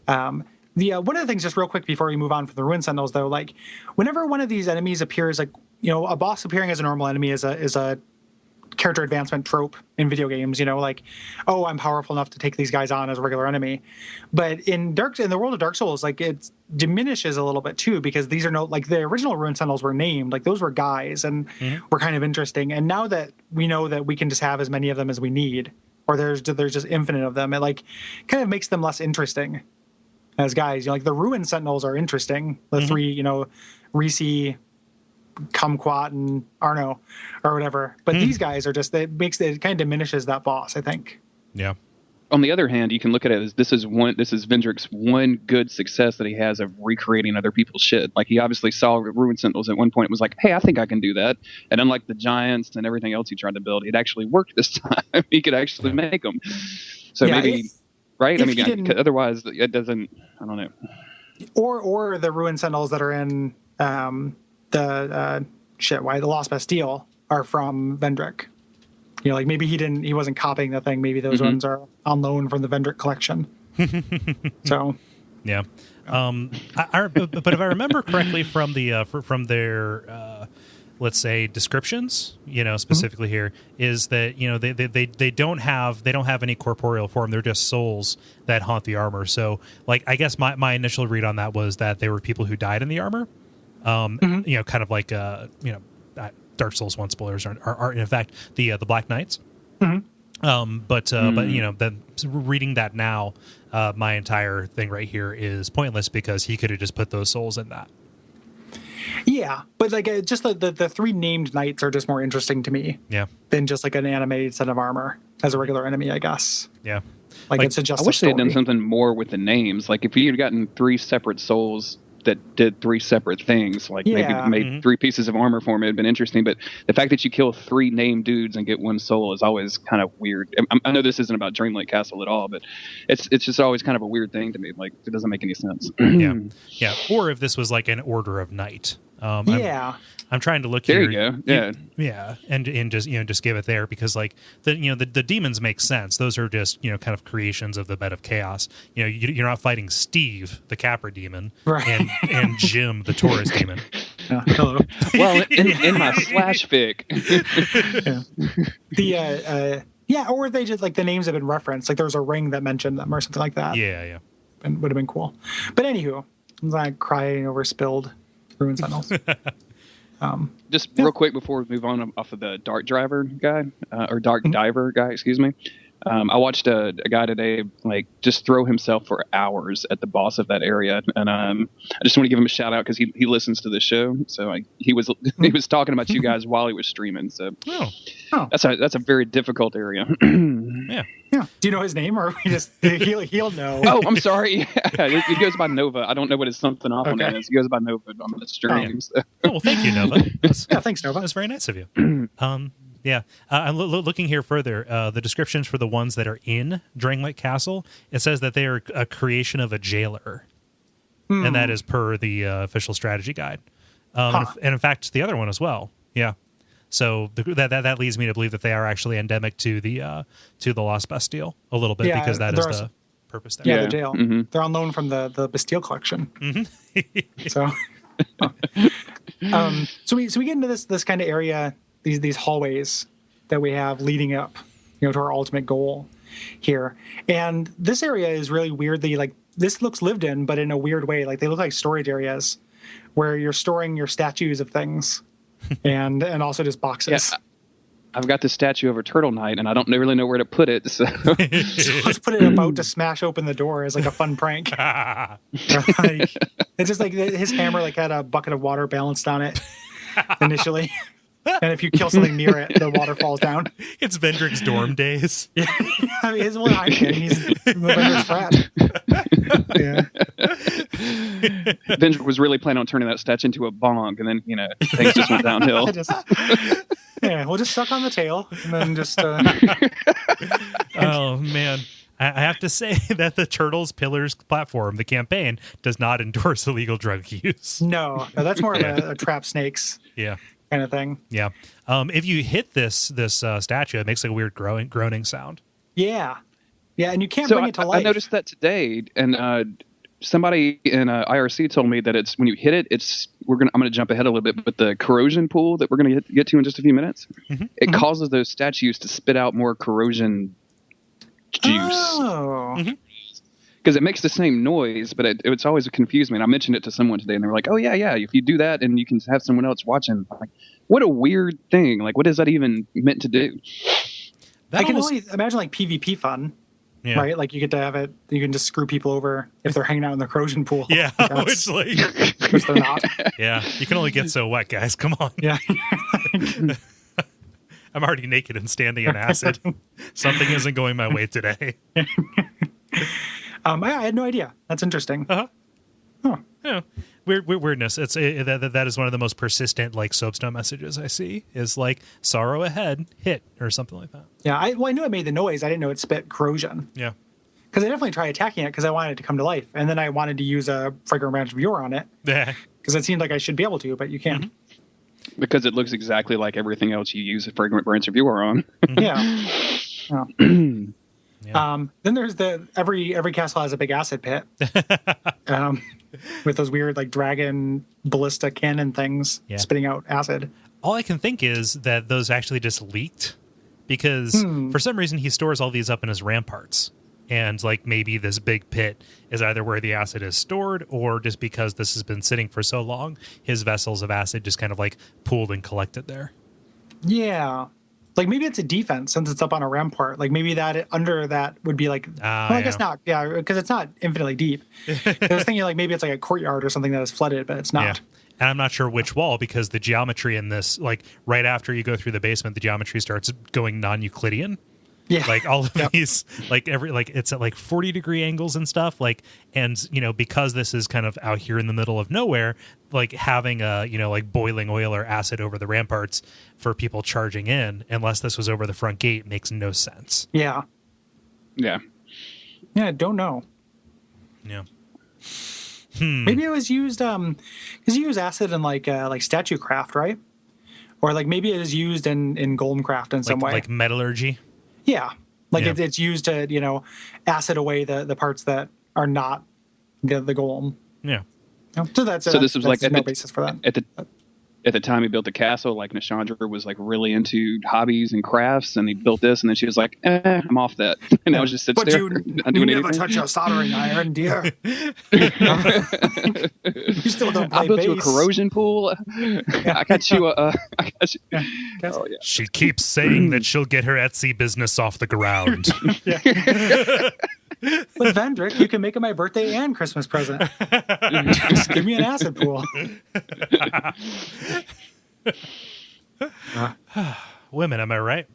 Yeah. One of the things, just real quick before we move on from the Ruin Sentinels, though, like whenever one of these enemies appears, like, a boss appearing as a normal enemy is a character advancement trope in video games, like, oh, I'm powerful enough to take these guys on as a regular enemy. But in the world of Dark Souls, like, it diminishes a little bit too, because these are like the original Ruin Sentinels were named, like those were guys and were kind of interesting. And now that we know that we can just have as many of them as we need, or there's just infinite of them, it like kind of makes them less interesting as guys. Like the Ruin Sentinels are interesting. The 3, Reese, Kumquat, and Arno, or whatever. But these guys are just, it kind of diminishes that boss, I think. Yeah. On the other hand, you can look at it as this is Vendrick's one good success that he has of recreating other people's shit. Like, he obviously saw Ruin Sentinels at one point and was like, hey, I think I can do that. And unlike the giants and everything else he tried to build, it actually worked this time. He could actually make them. So maybe, right? I mean, otherwise it doesn't, I don't know. Or the Ruin Sentinels that are in the Lost Bastille are from Vendrick. Like maybe he wasn't copying the thing. Maybe those ones are on loan from the Vendrick collection. So, yeah. But if I remember correctly from their let's say descriptions, specifically here, is that they don't have any corporeal form. They're just souls that haunt the armor. So, like, I guess my initial read on that was that they were people who died in the armor. Kind of like Dark Souls 1 spoilers are in fact the Black Knights. But then reading that now, my entire thing right here is pointless because he could have just put those souls in that. Yeah, but like just the 3 named knights are just more interesting to me. Yeah. Than just like an animated set of armor as a regular enemy, I guess. Yeah. Like it's just. I wish they had done something more with the names. Like if you had gotten 3 separate souls that did 3 separate things. Like maybe Yeah. made 3 pieces of armor for him. It'd been interesting, but the fact that you kill 3 named dudes and get 1 soul is always kind of weird. I know this isn't about Drangleic Castle at all, but it's just always kind of a weird thing to me. Like it doesn't make any sense. Yeah. Or if this was like an order of night. I'm trying to look there here. You go. Yeah. Yeah. And just, just give it there because like the demons make sense. Those are just, kind of creations of the bed of chaos. You're not fighting Steve, the Capra demon, right. and Jim, the Taurus demon. Hello. Well, in my slash fic. Or they just like the names have been referenced. Like there was a ring that mentioned them or something like that. Yeah. And would have been cool. But anywho, I'm like crying over spilled ruin sentinels. Just real quick before we move on off of the Dark Driver guy, or Dark Diver guy, excuse me. I watched a guy today like just throw himself for hours at the boss of that area, and I just want to give him a shout out because he listens to the show. So he was talking about you guys while he was streaming. So that's a very difficult area. Yeah. Do you know his name, or he'll know? Oh, I'm sorry. He goes by Nova. I don't know what his something off on is. He goes by Nova on the stream. So. Well, thank you, Nova. Thanks, Nova. That's very nice of you. Yeah, I'm looking here further. The descriptions for the ones that are in Drangleic Castle, it says that they are a creation of a jailer, and that is per the official strategy guide. And in fact, the other one as well. Yeah, so that leads me to believe that they are actually endemic to the Lost Bastille a little bit because that is the purpose there. Yeah, the jail. Mm-hmm. They're on loan from the Bastille collection. Mm-hmm. So we get into this kind of area. These hallways that we have leading up, to our ultimate goal here. And this area is really weirdly like this looks lived in, but in a weird way. Like they look like storage areas where you're storing your statues of things and also just boxes. Yeah, I've got the statue of a Turtle Knight, and I don't really know where to put it. So, let's put it about to smash open the door as like a fun prank. It's just like his hammer like had a bucket of water balanced on it initially. And if you kill something near it, the water falls down. It's Vendrick's dorm days. Yeah, I mean, his one Heineken. He's Vendrick's frat. Yeah. Vendrick was really planning on turning that statue into a bong, and then things just went downhill. We'll just suck on the tail, and then just. Oh man. I have to say that the Turtles Pillars platform, the campaign, does not endorse illegal drug use. No, that's more of a trap snakes. Yeah. Kind of thing. Yeah. If you hit this statue, it makes like a weird groaning sound. Yeah. Yeah, and you can't bring it to life. I noticed that today, and somebody in IRC told me that it's when you hit it, I'm going to jump ahead a little bit, but the corrosion pool that we're going to get to in just a few minutes, it causes those statues to spit out more corrosion juice. Oh. Because it makes the same noise, but it's always confused me. And I mentioned it to someone today, and they were like, "Oh yeah, if you do that, and you can have someone else watching." I'm like, what a weird thing! Like, what is that even meant to do? I can only imagine like PvP fun, right? Like you get to have it. You can just screw people over if they're hanging out in the corrosion pool. Yeah, which they're not. Yeah, you can only get so wet, guys. Come on. Yeah. I'm already naked and standing in acid. Something isn't going my way today. I had no idea. That's interesting. Yeah. Weirdness. It's that is one of the most persistent like soapstone messages I see is like sorrow ahead, hit or something like that. Yeah, I knew it made the noise. I didn't know it spit corrosion. Yeah. Because I definitely tried attacking it because I wanted it to come to life, and then I wanted to use a fragrant branch viewer on it. Yeah. Because it seemed like I should be able to, but you can't. Because it looks exactly like everything else you use a fragrant branch viewer on. Yeah. Then there's every castle has a big acid pit with those weird like dragon ballista cannon things spitting out acid. All I can think is that those actually just leaked because for some reason he stores all these up in his ramparts. And like maybe this big pit is either where the acid is stored or just because this has been sitting for so long, his vessels of acid just kind of like pooled and collected there. Yeah. Like maybe it's a defense since it's up on a rampart. Like maybe that under that would be like, I guess not. Yeah, because it's not infinitely deep. I was thinking like maybe it's like a courtyard or something that is flooded, but it's not. Yeah. And I'm not sure which wall because the geometry in this, like right after you go through the basement, the geometry starts going non-Euclidean. Yeah. Like all of these, like it's at like 40-degree angles and stuff. Like, and because this is kind of out here in the middle of nowhere, like having like boiling oil or acid over the ramparts for people charging in, unless this was over the front gate, makes no sense. Yeah. Yeah. Yeah. I don't know. Yeah. Maybe it was used because you use acid in like statue craft, right? Or like maybe it is used in golem craft in some way, like metallurgy. Yeah, like Yeah. it's used to acid away the parts that are not the golem. Yeah. So this was like no basis for that. At the time he built the castle, like Nashandra was like really into hobbies and crafts, and he built this, and then she was like, I'm off that. And I was just sits But there. you not doing never anything. touch a soldering iron, dear. You still don't play I built bass. you a corrosion pool. I got you a. I got you. Oh yeah. She keeps saying that she'll get her Etsy business off the ground. But Vendrick, you can make it my birthday and Christmas present. Just give me an acid pool. Women, am I right?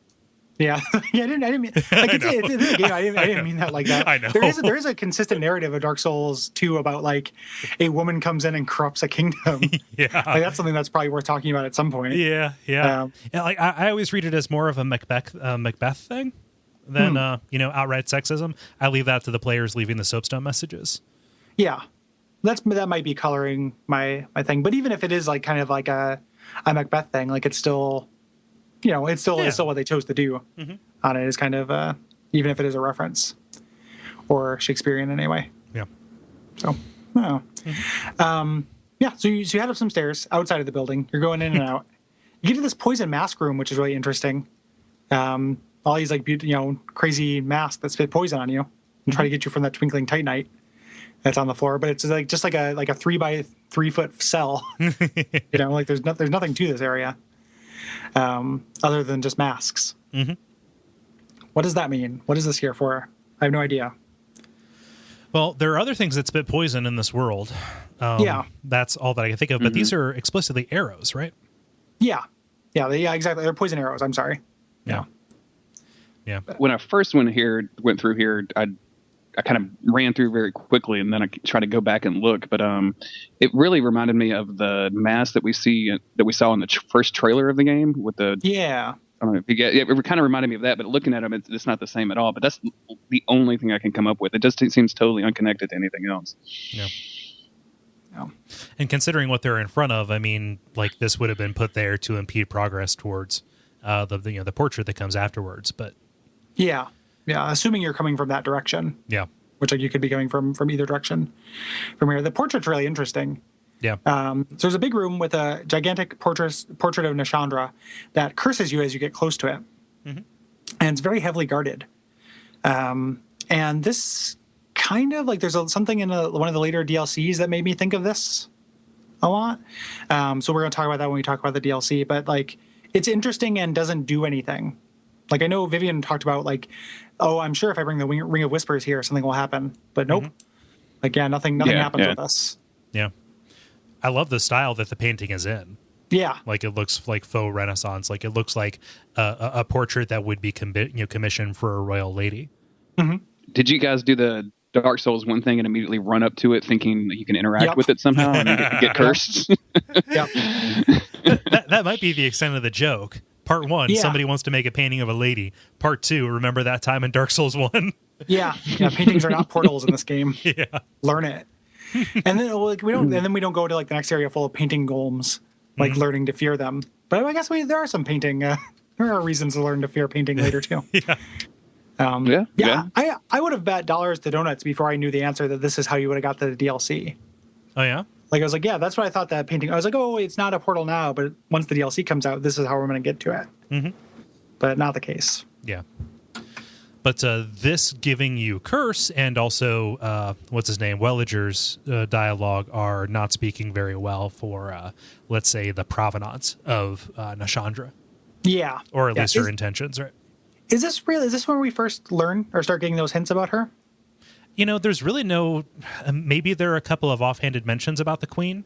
Yeah, I didn't mean like it's in the game. I didn't mean that like that. I know. There is a consistent narrative of Dark Souls 2 about like a woman comes in and corrupts a kingdom. Yeah. Like that's something that's probably worth talking about at some point. Yeah. Yeah, like I always read it as more of a Macbeth thing than outright sexism. I leave that to the players leaving the soapstone messages. Yeah, that might be coloring my thing. But even if it is like kind of like a Macbeth thing, like it's still, it's still what they chose to do on it. Is kind of even if it is a reference or Shakespearean in any way. Yeah. So I don't know. Yeah. So you head up some stairs outside of the building. You're going in and out. You get to this poison mask room, which is really interesting. All these like crazy masks that spit poison on you and try to get you from that twinkling titanite that's on the floor. But it's like just like a 3x3 foot cell. Like there's nothing to this area other than just masks. Mm-hmm. What does that mean? What is this here for? I have no idea. Well, there are other things that spit poison in this world. That's all that I can think of. But these are explicitly arrows, right? Yeah, exactly. They're poison arrows. I'm sorry. Yeah. When I first went through here, I kind of ran through very quickly, and then I tried to go back and look. But it really reminded me of the mask that we saw in the first trailer of the game with the. Yeah. I don't know if you get. It kind of reminded me of that, but looking at them, it's not the same at all. But that's the only thing I can come up with. It just seems totally unconnected to anything else. Yeah. And considering what they're in front of, I mean, like this would have been put there to impede progress towards the portrait that comes afterwards. But yeah, assuming you're coming from that direction. Yeah. Which like you could be coming from either direction from here. The portrait's really interesting. Yeah. So there's a big room with a gigantic portrait of Nashandra that curses you as you get close to it. Mm-hmm. And it's very heavily guarded. And this kind of like there's something in one of the later DLCs that made me think of this a lot. So we're going to talk about that when we talk about the DLC. But like it's interesting and doesn't do anything. Like I know Vivian talked about like, oh, I'm sure if I bring the Ring of Whispers here, something will happen. But nope. Like nothing happens with us. Yeah. I love the style that the painting is in. Yeah. Like it looks like faux Renaissance. Like it looks like a portrait that would be commissioned for a royal lady. Mm-hmm. Did you guys do the Dark Souls 1 thing and immediately run up to it thinking that you can interact with it somehow and get cursed? Yep. that might be the extent of the joke. Part 1, somebody wants to make a painting of a lady. Part 2, remember that time in Dark Souls 1? Yeah. Paintings are not portals in this game. Yeah. Learn it. And then we don't go to like the next area full of painting golems, like learning to fear them. But I guess there are some painting. There are reasons to learn to fear painting later too. I would have bet dollars to donuts before I knew the answer that this is how you would have got the DLC. Oh yeah. Like I was like, yeah, that's what I thought that painting. I was like, oh, it's not a portal now, but once the DLC comes out, this is how we're going to get to it. Mm-hmm. But not the case. Yeah. But this giving you curse and also what's his name, Welliger's dialogue are not speaking very well for let's say the provenance of Nashandra. Yeah. Or at least her intentions, right? Is this where we first learn or start getting those hints about her? There's really no. Maybe there are a couple of offhanded mentions about the Queen.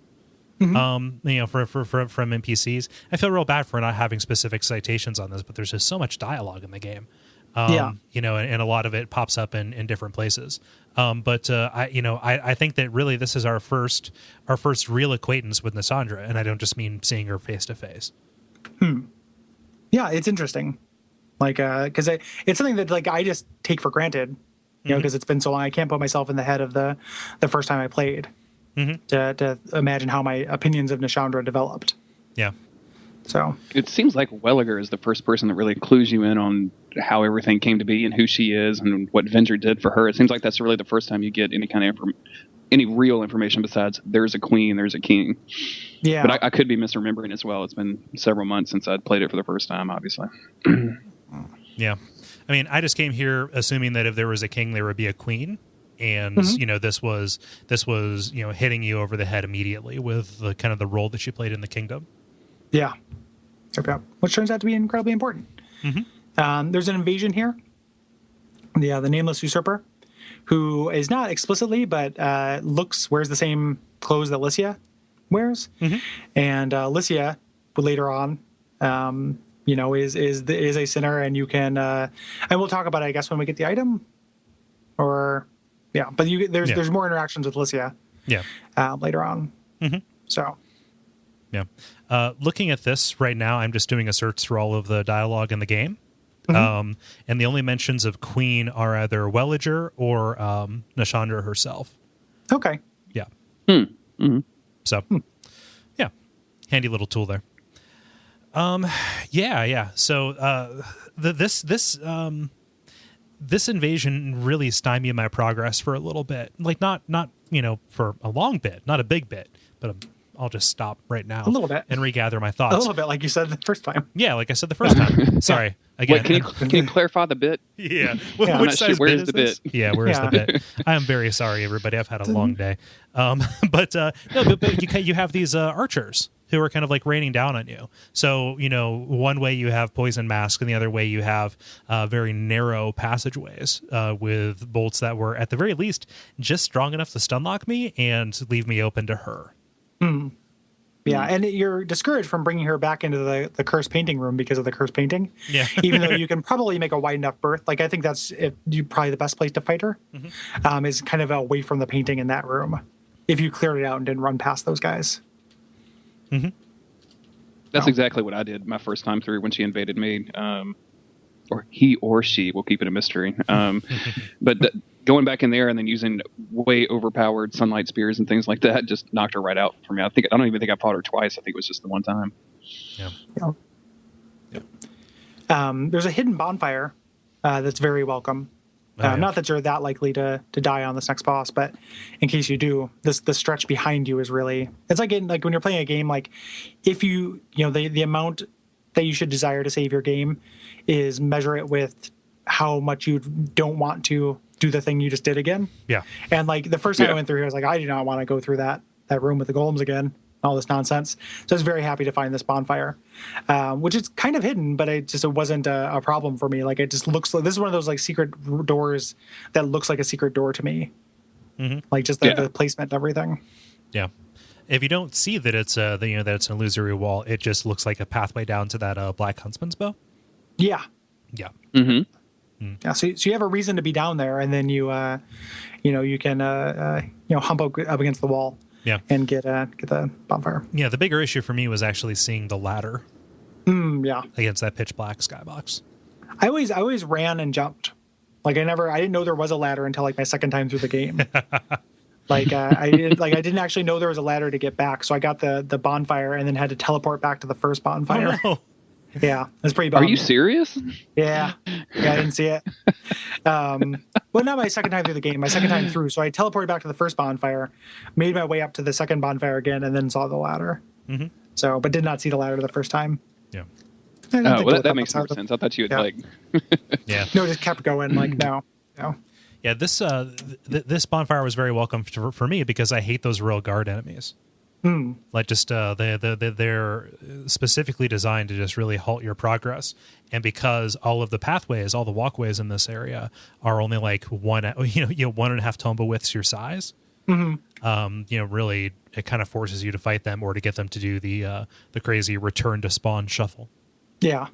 Mm-hmm. From NPCs. I feel real bad for not having specific citations on this, but there's just so much dialogue in the game. And a lot of it pops up in different places. I think that really this is our first real acquaintance with Nasandra, and I don't just mean seeing her face to face. Yeah, it's interesting. Like, because it's something that like I just take for granted, because it's been so long. I can't put myself in the head of the first time I played to imagine how my opinions of Nashandra developed. Yeah. So it seems like Welliger is the first person that really clues you in on how everything came to be and who she is and what Vendrick did for her. It seems like that's really the first time you get any kind of any real information besides there's a queen, there's a king. Yeah. But I could be misremembering as well. It's been several months since I'd played it for the first time, obviously. Yeah. I mean, I just came here assuming that if there was a king, there would be a queen. And, this was hitting you over the head immediately with the kind of the role that she played in the kingdom. Yeah. Okay. Which turns out to be incredibly important. There's an invasion here. The Nameless Usurper, who is not explicitly, but wears the same clothes that Lycia wears. And Lycia, later on, is a sinner, and you can, and we'll talk about it, I guess, when we get the item. But there's more interactions with Lycia. Yeah. Later on. So. Yeah. Looking at this right now, I'm just doing a search through all of the dialogue in the game. And the only mentions of Queen are either Welliger or Nashandra herself. Okay. Yeah. So, yeah. Handy little tool there. Yeah. So this invasion really stymied my progress for a little bit. Like not for a long bit, not a big bit, but I'll just stop right now a little bit and regather my thoughts. A little bit, like you said the first time. Yeah, like I said the first time. Sorry. Again. Wait, can you clarify the bit? Yeah. Which size where is the bit? Yeah, where is the bit? I am very sorry, everybody. I've had a long day. But you have these archers who are kind of like raining down on you. So, one way you have poison mask, and the other way you have very narrow passageways with bolts that were, at the very least, just strong enough to stun lock me and leave me open to her. Yeah, and you're discouraged from bringing her back into the cursed painting room because of the cursed painting. Yeah. Even though you can probably make a wide enough berth. Like, I think that's probably the best place to fight her, is kind of away from the painting in that room. If you cleared it out and didn't run past those guys. That's exactly what I did my first time through when she invaded me. Or he or she, we'll keep it a mystery. But going back in there and then using way overpowered sunlight spears and things like that just knocked her right out for me. I don't even think I fought her twice. I think it was just the one time. There's a hidden bonfire that's very welcome. Not that you're that likely to die on this next boss, but in case you do, the stretch behind you is really, it's like when you're playing a game, like if the amount that you should desire to save your game is measure it with how much you don't want to do the thing you just did again. Yeah. And like the first time I went through here, I was like, I do not want to go through that room with the golems again, all this nonsense. So I was very happy to find this bonfire, which is kind of hidden, but it wasn't a problem for me. Like it just looks like, this is one of those like secret doors that looks like a secret door to me. Like just the placement and everything. Yeah. If you don't see that it's that it's an illusory wall, it just looks like a pathway down to that Black Huntsman's bow. Yeah. Yeah. Yeah. So you have a reason to be down there, and then you can hump up against the wall. Yeah. And get the bonfire. Yeah. The bigger issue for me was actually seeing the ladder. Yeah. Against that pitch black skybox. I always ran and jumped. Like I didn't know there was a ladder until like my second time through the game. I didn't actually know there was a ladder to get back, so I got the bonfire and then had to teleport back to the first bonfire. Oh, no. Yeah, that's pretty bad. Are you serious? Yeah, I didn't see it. Well, not my second time through the game, my second time through. So I teleported back to the first bonfire, made my way up to the second bonfire again, and then saw the ladder. So, but did not see the ladder the first time. Yeah. That makes more sense. I thought you would Yeah. No, just kept going. Like no. Yeah, this bonfire was very welcome for me because I hate those royal guard enemies. Like just they're specifically designed to just really halt your progress, and because all of the pathways, all the walkways in this area are only like 1.5 tomba widths your size. Really it kind of forces you to fight them or to get them to do the crazy return to spawn shuffle. Yeah.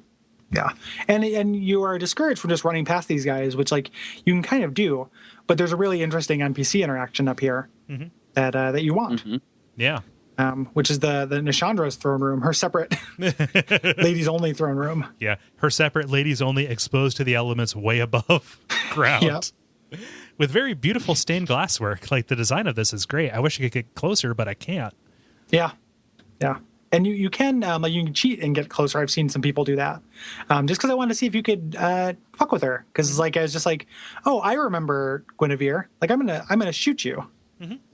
Yeah, and you are discouraged from just running past these guys, which like you can kind of do, but there's a really interesting NPC interaction up here that you want. Yeah. Which is the Nishandra's throne room, her separate ladies only throne room. Yeah, her separate ladies only, exposed to the elements way above ground. Yep. With very beautiful stained glass work. Like the design of this is great. I wish I could get closer, but I can't. Yeah, yeah. And you can like you can cheat and get closer. I've seen some people do that, just because I wanted to see if you could fuck with her. Because like I was just like, oh, I remember Guinevere. Like I'm gonna shoot you,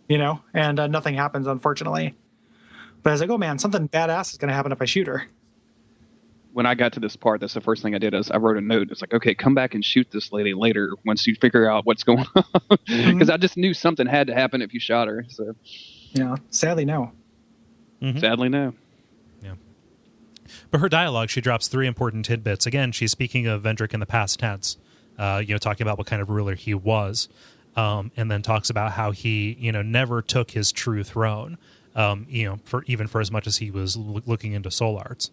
you know, and nothing happens, unfortunately. But I was like, oh man, something badass is gonna happen if I shoot her. When I got to this part, that's the first thing I did is I wrote a note. It's like, okay, come back and shoot this lady later once you figure out what's going on, because I just knew something had to happen if you shot her. So yeah, sadly no. Sadly no. But her dialogue, she drops 3 important tidbits. Again, she's speaking of Vendrick in the past tense, talking about what kind of ruler he was, and then talks about how he, never took his true throne, for as much as he was looking into soul arts.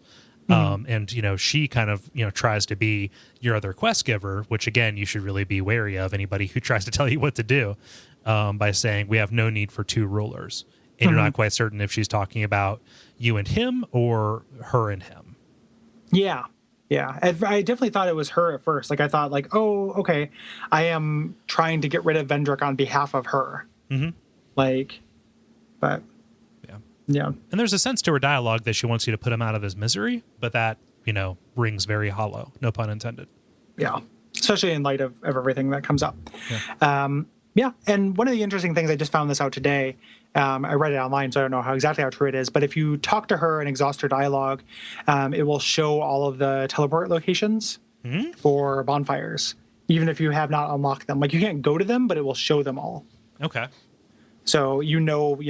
And, she kind of, tries to be your other quest giver, which, again, you should really be wary of anybody who tries to tell you what to do, by saying we have no need for 2 rulers. And you're not quite certain if she's talking about you and him or her and him. Yeah. Yeah. I definitely thought it was her at first. Like I thought like, oh, okay, I am trying to get rid of Vendrick on behalf of her. Like, but yeah. And there's a sense to her dialogue that she wants you to put him out of his misery, but that, rings very hollow. No pun intended. Yeah. Especially in light of everything that comes up. Yeah. And one of the interesting things, I just found this out today. I read it online, so I don't know exactly how true it is. But if you talk to her and exhaust her dialogue, it will show all of the teleport locations for bonfires, even if you have not unlocked them. Like you can't go to them, but it will show them all. Okay. So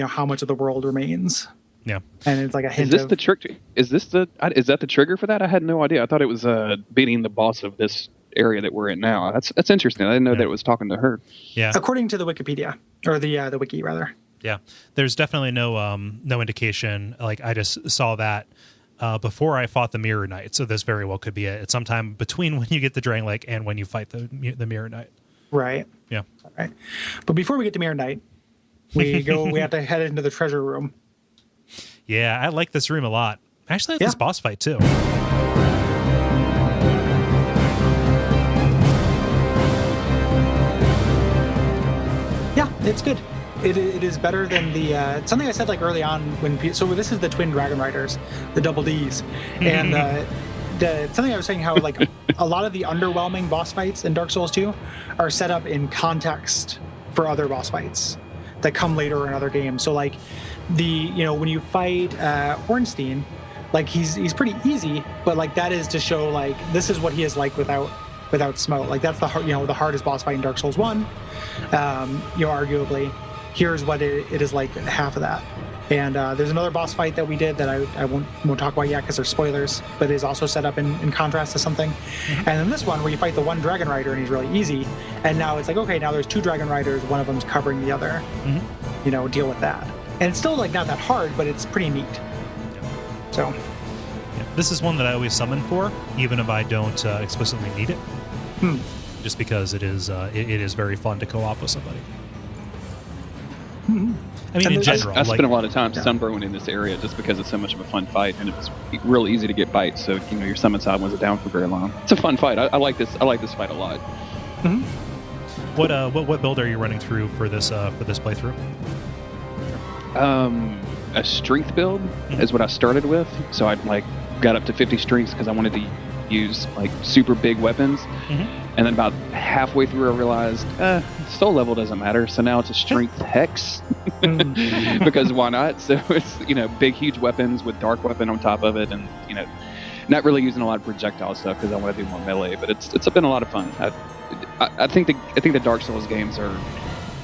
how much of the world remains. Yeah. And it's like a hint. Is this the trick? Is that the trigger for that? I had no idea. I thought it was beating the boss of this area that we're in now. That's interesting. I didn't know that it was talking to her. Yeah. According to the Wikipedia, or the wiki rather. Yeah. There's definitely no indication. Like I just saw that before I fought the Mirror Knight. So this very well could be it. It's sometime between when you get the Drangleic and when you fight the Mirror Knight. Right. Yeah. All right. But before we get to Mirror Knight, we have to head into the treasure room. Yeah, I like this room a lot. I actually like this boss fight too. Yeah, it's good. It is better than the something I said like early on so this is the twin Dragon Riders, the double Ds, and something I was saying how like a lot of the underwhelming boss fights in Dark Souls 2 are set up in context for other boss fights that come later in other games. So like when you fight Ornstein, like he's pretty easy, but like that is to show like this is what he is like without smoke. Like that's the hardest boss fight in Dark Souls 1. Arguably, here's what it is like half of that. And there's another boss fight that we did that I won't talk about yet because there's spoilers, but is also set up in contrast to something. And then this one where you fight the one Dragon Rider and he's really easy, and now it's like, okay, now there's 2 Dragon Riders, one of them's covering the other. Deal with that. And it's still like not that hard, but it's pretty neat. So yeah. This is one that I always summon for, even if I don't explicitly need it. Just because it is very fun to co-op with somebody. I mean, in general, I spent a lot of time sunburning in this area just because it's so much of a fun fight, and it's real easy to get bites. So your summon side wasn't down for very long. It's a fun fight. I like this. I like this fight a lot. What build are you running through for this playthrough? A strength build is what I started with. So I got up to 50 strengths because I wanted to use super big weapons. And then about halfway through, I realized soul level doesn't matter. So now it's a strength hex because why not? So it's big, huge weapons with dark weapon on top of it, and not really using a lot of projectile stuff because I want to do more melee. But it's been a lot of fun. I think the Dark Souls games are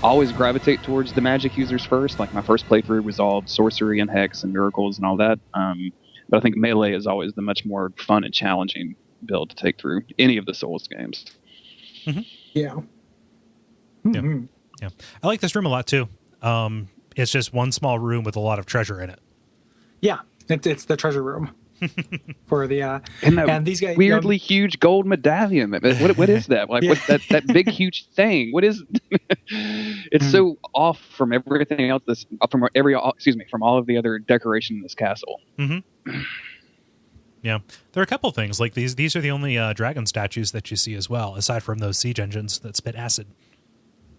always gravitate towards the magic users first. Like my first playthrough was all sorcery and hex and miracles and all that. But I think melee is always the much more fun and challenging build to take through any of the Souls games. Yeah. Yeah. I like this room a lot too. It's just one small room with a lot of treasure in it. Yeah, it's the treasure room. for the and these guys weirdly huge gold medallion. What is that? Like what that big huge thing? What is? It's so off from everything else. From all of the other decoration in this castle. Mm-hmm. Yeah, there are a couple things like these. These are the only dragon statues that you see as well, aside from those siege engines that spit acid.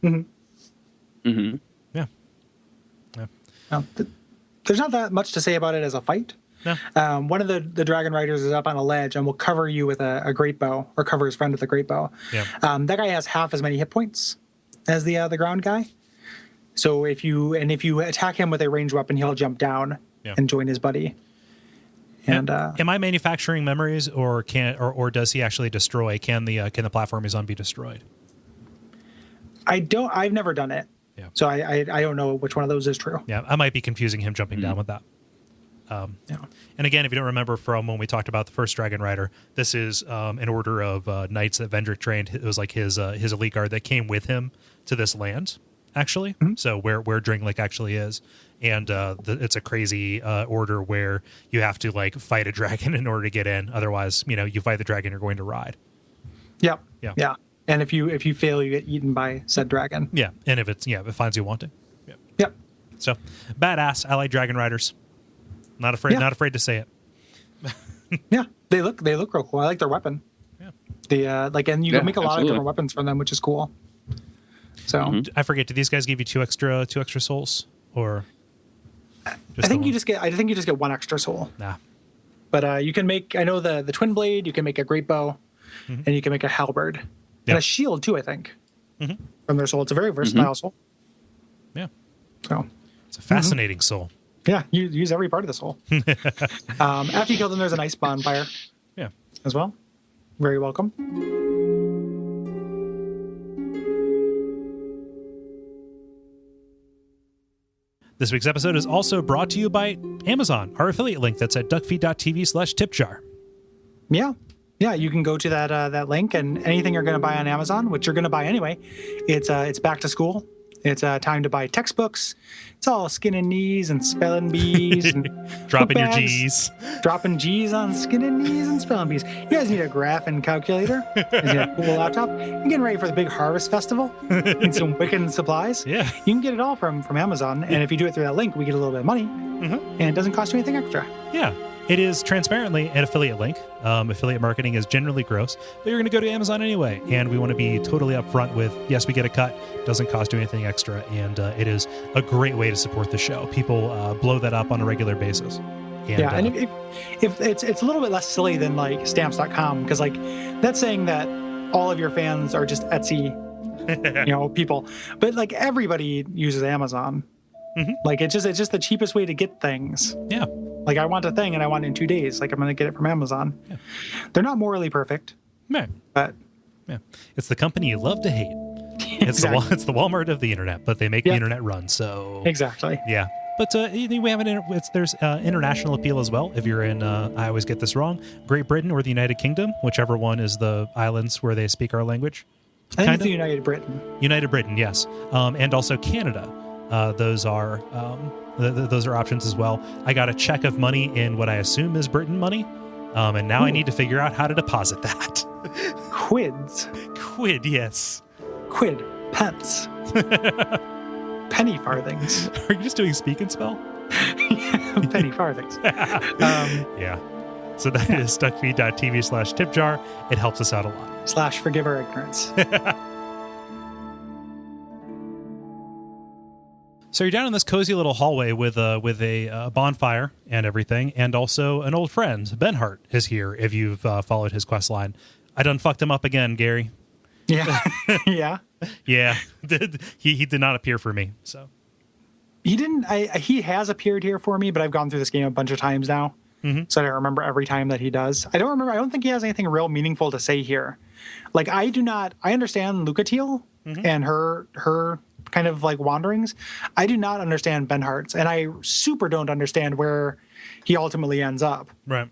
Mm-hmm. Mm-hmm. Yeah. There's not that much to say about it as a fight. No. One of the dragon riders is up on a ledge and will cover you with a great bow, or cover his friend with a great bow. Yeah. That guy has half as many hit points as the ground guy. So if you attack him with a ranged weapon, he'll jump down and join his buddy. And am I manufacturing memories, or does he actually destroy? Can the platform he's on be destroyed? I've never done it. Yeah. So I don't know which one of those is true. Yeah, I might be confusing him jumping down with that. And again, if you don't remember from when we talked about the first Dragon Rider, this is an order of knights that Vendrick trained. It was like his elite guard that came with him to this land, actually. Mm-hmm. So where Drangleic actually is. And it's a crazy order where you have to like fight a dragon in order to get in. Otherwise, you fight the dragon, you're going to ride. Yep. Yeah. And if you fail, you get eaten by said dragon. Yeah. And if it finds you wanting. Yep. So badass. I like Dragon Riders. Not afraid to say it. Yeah. They look real cool. I like their weapon. Yeah. And you can make a lot of different weapons from them, which is cool. So I forget, do these guys give you two extra souls, or I think you just get one extra soul. Nah. But you can make, I know the twin blade, you can make a great bow, and you can make a halberd. And a shield too, I think. From their soul. It's a very versatile soul. Yeah. So it's a fascinating soul. Yeah, you use every part of the soul. After you kill them, there's an ice bonfire. Yeah. As well. Very welcome. This week's episode is also brought to you by Amazon, our affiliate link that's at Duckfeed.tv/tipjar. Yeah, you can go to that link, and anything you're going to buy on Amazon, which you're going to buy anyway, it's back to school. It's time to buy textbooks. It's all skin and knees and spelling bees and dropping your G's. Dropping G's on skin and knees and spelling bees. You guys need a graph and calculator. You guys need a cool laptop. You're getting ready for the big harvest festival. Need some Wiccan supplies. Yeah. You can get it all from Amazon, and if you do it through that link, we get a little bit of money, and it doesn't cost you anything extra. Yeah. It is transparently an affiliate link. Affiliate marketing is generally gross, but you're going to go to Amazon anyway. And we want to be totally upfront with, yes, we get a cut, doesn't cost you anything extra, and it is a great way to support the show. People blow that up on a regular basis. And if it's a little bit less silly than like stamps.com, because like that's saying that all of your fans are just Etsy, people, but like everybody uses Amazon. Like it's just the cheapest way to get things. Yeah. Like I want a thing and I want it in 2 days. Like I'm going to get it from Amazon. Yeah. They're not morally perfect. Yeah. But it's the company you love to hate. It's it's the Walmart of the internet, but they make the internet run. So exactly. Yeah. But we have there's international appeal as well. If you're in, I always get this wrong, Great Britain or the United Kingdom, whichever one is the islands where they speak our language. I think it's the United Britain. United Britain, yes, and also Canada. Those are options as well. I got a check of money in what I assume is Britain money, and now I need to figure out how to deposit that. Quids. Quid, yes. Quid. Pence. Penny farthings. Are you just doing speak and spell? Penny farthings. Yeah. So that is Duckfeed.tv/tipjar. It helps us out a lot. /forgive our ignorance. So you're down in this cozy little hallway with a bonfire and everything, and also an old friend, Benhart, is here. If you've followed his quest line, I done fucked him up again, Gary. Yeah, yeah, yeah. He did not appear for me. So he didn't. He has appeared here for me, but I've gone through this game a bunch of times now, so I don't remember every time that he does. I don't remember. I don't think he has anything real meaningful to say here. Like I do not. I understand Lucatiel and her kind of like wanderings. I do not understand Benhart's, and I super don't understand where he ultimately ends up. Right.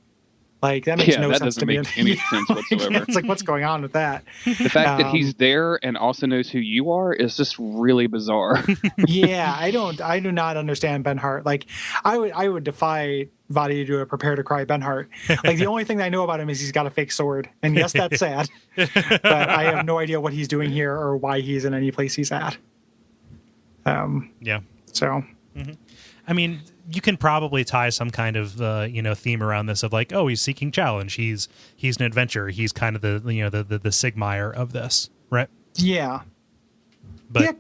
Like, that makes no that sense doesn't to me. make any sense whatsoever. It's like, what's going on with that? The fact that he's there and also knows who you are is just really bizarre. Yeah, I do not understand Ben Hart. Like, I would defy Vadi to do a Prepare to Cry Ben Hart. Like, the only thing I know about him is he's got a fake sword. And yes, that's sad. But I have no idea what he's doing here or why he's in any place he's at. Yeah. So. Mm-hmm. I mean, you can probably tie some kind of theme around this of like, oh, he's seeking challenge. He's an adventurer. He's kind of the Sigmire of this, right? Yeah. But yeah,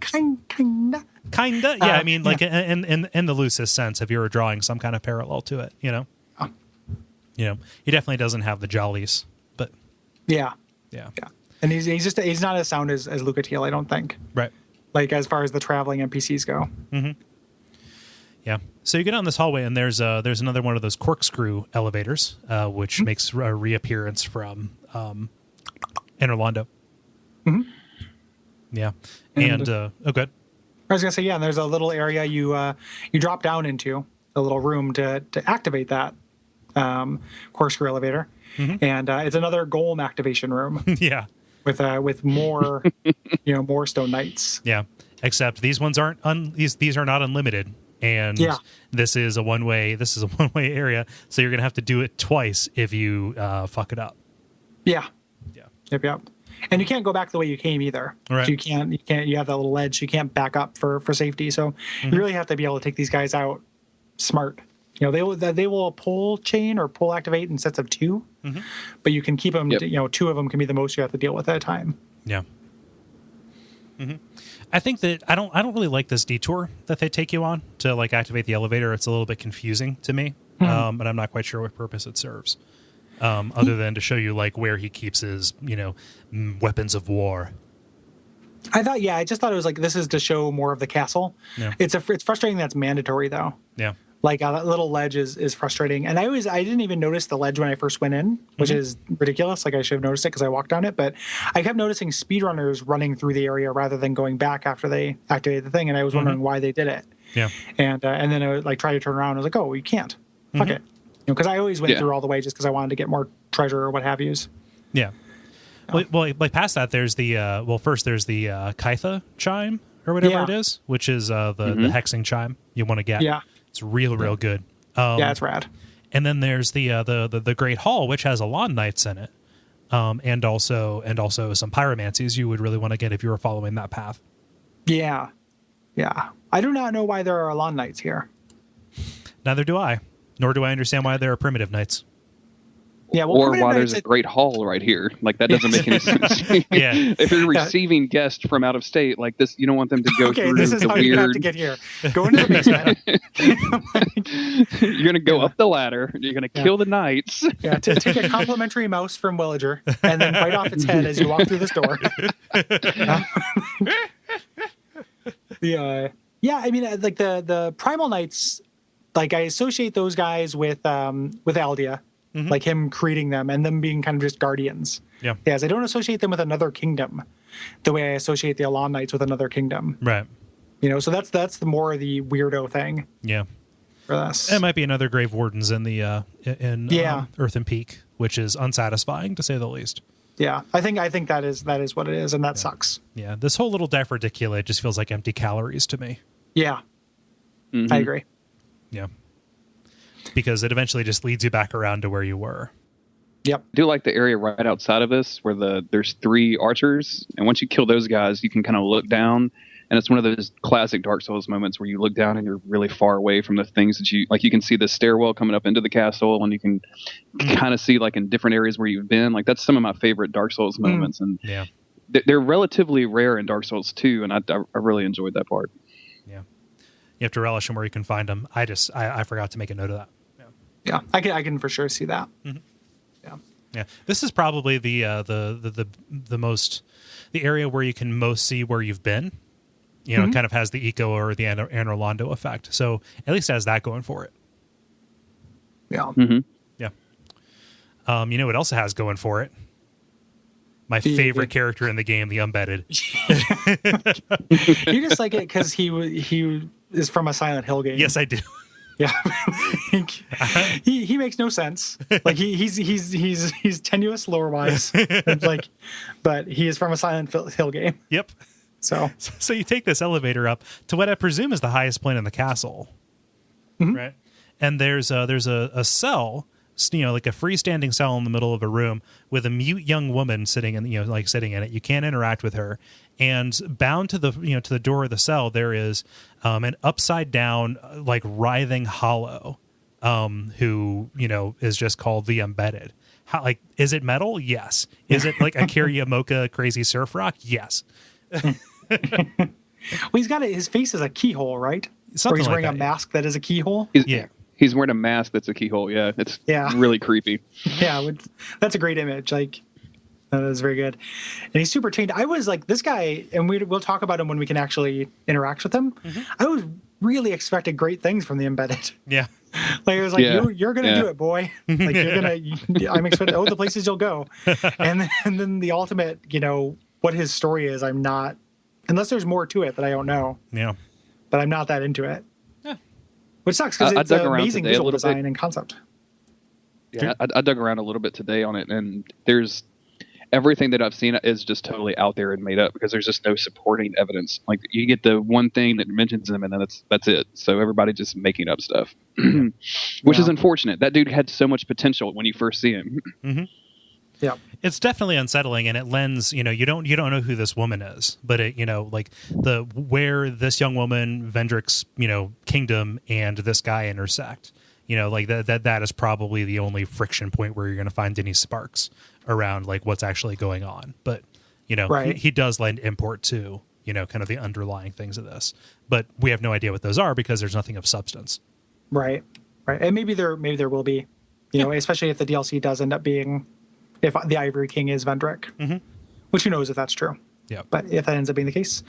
kinda. Yeah, I mean, like in the loosest sense, if you were drawing some kind of parallel to it, he definitely doesn't have the jollies, but yeah, and he's not as sound as Lucatiel, I don't think. Right. Like, as far as the traveling NPCs go. Mm-hmm. Yeah. So you get on this hallway, and there's another one of those corkscrew elevators, which makes a reappearance from Interlando. Mm-hmm. Yeah. And good. I was gonna say, yeah, and there's a little area you drop down into, a little room to activate that corkscrew elevator, and it's another golem activation room. Yeah. With more more stone knights. Yeah. Except these ones aren't these are not unlimited. And this is a one-way area, so you're gonna have to do it twice if you fuck it up. Yeah. Yep. And you can't go back the way you came either. Right. So you can't. You have that little ledge. You can't back up for safety. So you really have to be able to take these guys out smart. They will pull chain or pull activate in sets of 2, but you can keep them. Yep. 2 of them can be the most you have to deal with at a time. Yeah. Mm-hmm. I think that I don't really like this detour that they take you on to like activate the elevator. It's a little bit confusing to me, and I'm not quite sure what purpose it serves, other than to show you like where he keeps his weapons of war. I just thought it was like, this is to show more of the castle. Yeah. It's frustrating that's mandatory though. Yeah. Like, that little ledge is frustrating. And I didn't even notice the ledge when I first went in, which is ridiculous. Like, I should have noticed it because I walked down it. But I kept noticing speedrunners running through the area rather than going back after they activated the thing. And I was wondering why they did it. Yeah. And then I would like try to turn around. I was like, oh, you can't. Fuck it. Because I always went through all the way just because I wanted to get more treasure or what have yous. Yeah. Well, like past that, there's the first there's the Kaitha chime or whatever it is, which is the hexing chime you want to get. Yeah. It's real good. Yeah, it's rad. And then there's the Great Hall, which has Elan Knights in it, and also some pyromancies you would really want to get if you were following that path. Yeah. I do not know why there are Elan Knights here. Neither do I. Nor do I understand why there are primitive knights. Yeah, well, or why there's a Great Hall right here. Like, that doesn't make any sense. Yeah. If you're receiving guests from out of state, like this, you don't want them to go through this is the how weird... you have to get here. Go into the basement. You're going to go up the ladder. You're going to kill the knights. Yeah, to take a complimentary mouse from Villager and then bite off its head as you walk through this door. I mean, like the Primal Knights, like, I associate those guys with Aldia. Mm-hmm. Like him creating them and them being kind of just guardians. Yeah. Yes, I don't associate them with another kingdom the way I associate the Elan Knights with another kingdom. Right. So that's the more the weirdo thing. Yeah. For us. It might be another Grave Wardens in the Earthen Peak, which is unsatisfying to say the least. Yeah. I think that is what it is, and that sucks. Yeah. This whole little diverticulate just feels like empty calories to me. Yeah. Mm-hmm. I agree. Yeah. Because it eventually just leads you back around to where you were. Yep. I do like the area right outside of us where there's 3 archers, and once you kill those guys, you can kind of look down, and it's one of those classic Dark Souls moments where you look down and you're really far away from the things that you can see the stairwell coming up into the castle, and you can kind of see like in different areas where you've been. Like, that's some of my favorite Dark Souls moments, and they're relatively rare in Dark Souls 2, and I really enjoyed that part. Yeah. You have to relish them where you can find them. I forgot to make a note of that. Yeah, I can for sure see that. Mm-hmm. Yeah. This is probably the area where you can most see where you've been. It kind of has the eco or the Anor Londo effect. So at least it has that going for it. Yeah. Mm-hmm. Yeah. It also has going for it. My favorite character in the game, the Unbedded. You just like it because he is from a Silent Hill game. Yes, I do. Yeah, he makes no sense. Like he's tenuous lore wise, like, but he is from a Silent Hill game. Yep. So you take this elevator up to what I presume is the highest point in the castle, right? And there's a cell, like a freestanding cell in the middle of a room with a mute young woman sitting in, sitting in it. You can't interact with her. And bound to the door of the cell, there is an upside down, like writhing hollow, who, is just called the Embedded. How, like, is it metal? Yes. Is it like Akira Yamaoka Crazy Surf Rock? Yes. Well, he's got his face is a keyhole, right? Something or he's like wearing that, a mask that is a keyhole. He's wearing a mask that's a keyhole. Yeah, it's really creepy. Yeah, that's a great image. Like, that is very good. And he's super chained. I was like, this guy, and we'll talk about him when we can actually interact with him. I was really expected great things from the Embedded. Yeah. Like, it was like, you're going to do it, boy. Like, you're going to, I'm expecting, the places you'll go. And then the ultimate, what his story is, I'm not, unless there's more to it that I don't know. Yeah. But I'm not that into it. Yeah. Which sucks because it's amazing visual design and concept. Yeah, I dug around a little bit today on it, and there's everything that I've seen is just totally out there and made up because there's just no supporting evidence. Like, you get the one thing that mentions him, and then that's it. So everybody just making up stuff, which is unfortunate. That dude had so much potential when you first see him. Yeah, it's definitely unsettling, and it lends, you don't know who this woman is, but it, like where this young woman, Vendrick's, kingdom, and this guy intersect, like that is probably the only friction point where you're going to find any sparks around like what's actually going on. But he does lend import to kind of the underlying things of this, but we have no idea what those are because there's nothing of substance. Right, and maybe there will be, especially if the DLC does end up being. If the Ivory King is Vendrick, which who knows if that's true. Yeah. But if that ends up being the case,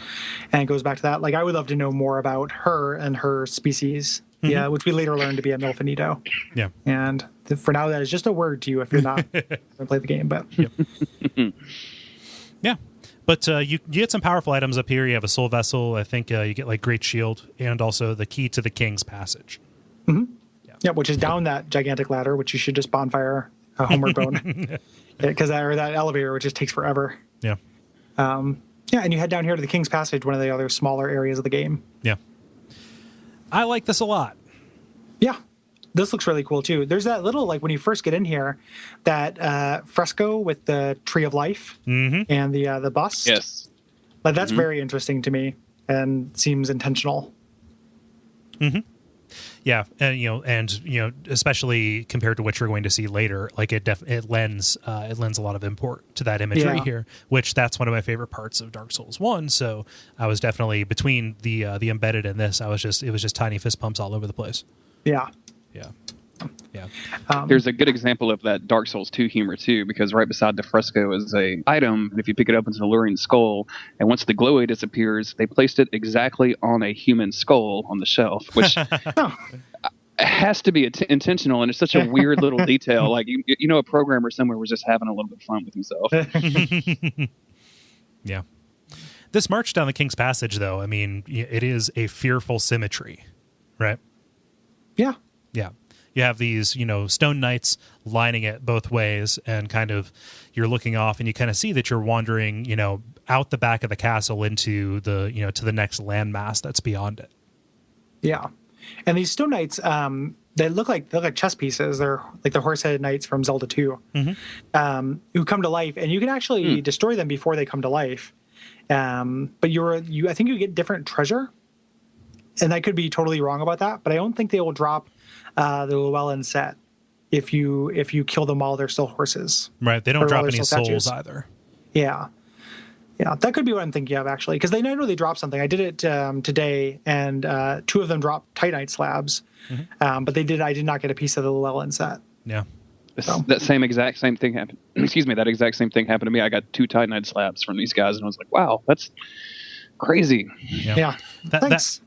and it goes back to that, like, I would love to know more about her and her species, which we later learned to be a Milfinito. Yeah. And for now, that is just a word to you if you're not going to play the game. But yeah. But you get some powerful items up here. You have a soul vessel. I think you get like Great Shield and also the key to the King's Passage. Yeah, which is down that gigantic ladder, which you should just bonfire a homeward bone. Because that elevator, which just takes forever. Yeah. And you head down here to the King's Passage, one of the other smaller areas of the game. Yeah. I like this a lot. Yeah. This looks really cool, too. There's that little, like, when you first get in here, that fresco with the Tree of Life and the bust. Yes. Like, that's very interesting to me and seems intentional. Yeah, and especially compared to what you're going to see later, like it lends a lot of import to that imagery here, which that's one of my favorite parts of Dark Souls 1. So I was definitely between the Embedded and this, it was just tiny fist pumps all over the place. Yeah. There's a good example of that Dark Souls 2 humor too, because right beside the fresco is a item, and if you pick it up, it's an alluring skull, and once the glowy disappears, they placed it exactly on a human skull on the shelf, which has to be intentional, and it's such a weird little detail. Like, a programmer somewhere was just having a little bit of fun with himself. Yeah. This march down the King's Passage, though, I mean, it is a fearful symmetry, right? Yeah. Yeah. You have these, stone knights lining it both ways, and kind of you're looking off and you kind of see that you're wandering, out the back of the castle into the, to the next landmass that's beyond it. Yeah. And these stone knights, they look like chess pieces. They're like the horse-headed knights from Zelda 2, who come to life, and you can actually destroy them before they come to life. But I think you get different treasure, and I could be totally wrong about that, but I don't think they will drop the Llewellyn set if you kill them while they're still horses. Right. They don't drop any souls either. Yeah. Yeah, that could be what I'm thinking of, actually, because I know they dropped something. I did it today, and 2 of them dropped Titanite slabs, but I did not get a piece of the Llewellyn set. Yeah. So. That exact same thing happened. Excuse me, that exact same thing happened to me. I got 2 Titanite slabs from these guys, and I was like, wow, that's crazy. Yeah. Thanks.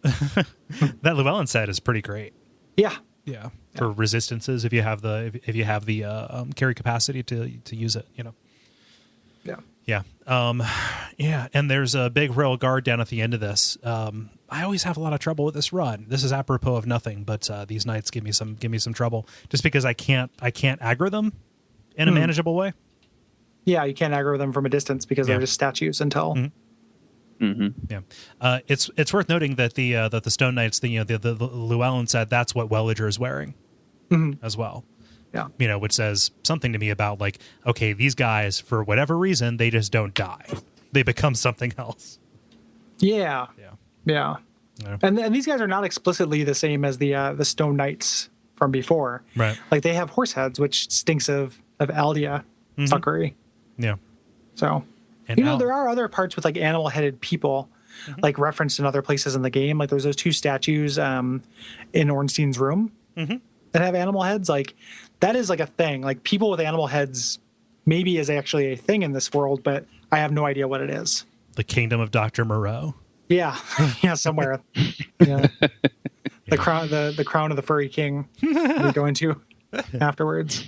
That Llewellyn set is pretty great. Yeah. Yeah. For resistances, if you have the carry capacity to use it, Yeah. Yeah. And there's a big royal guard down at the end of this. I always have a lot of trouble with this run. This is apropos of nothing, but these knights give me some trouble just because I can't aggro them in a manageable way. Yeah, you can't aggro them from a distance because they're just statues until. Yeah, it's worth noting that the Stone Knights, the Llewellyn said that's what Welliger is wearing as well. Yeah, Which says something to me about like, okay, these guys for whatever reason they just don't die, they become something else. Yeah. And these guys are not explicitly the same as the Stone Knights from before. Right. Like they have horse heads, which stinks of Aldia fuckery. Yeah. So, and there are other parts with like animal headed people, like referenced in other places in the game. Like there's those two statues in Ornstein's room that have animal heads. Like that is like a thing. Like people with animal heads maybe is actually a thing in this world, but I have no idea what it is. The kingdom of Dr. Moreau. Yeah. Yeah, somewhere. Yeah. The crown of the furry king we go into afterwards.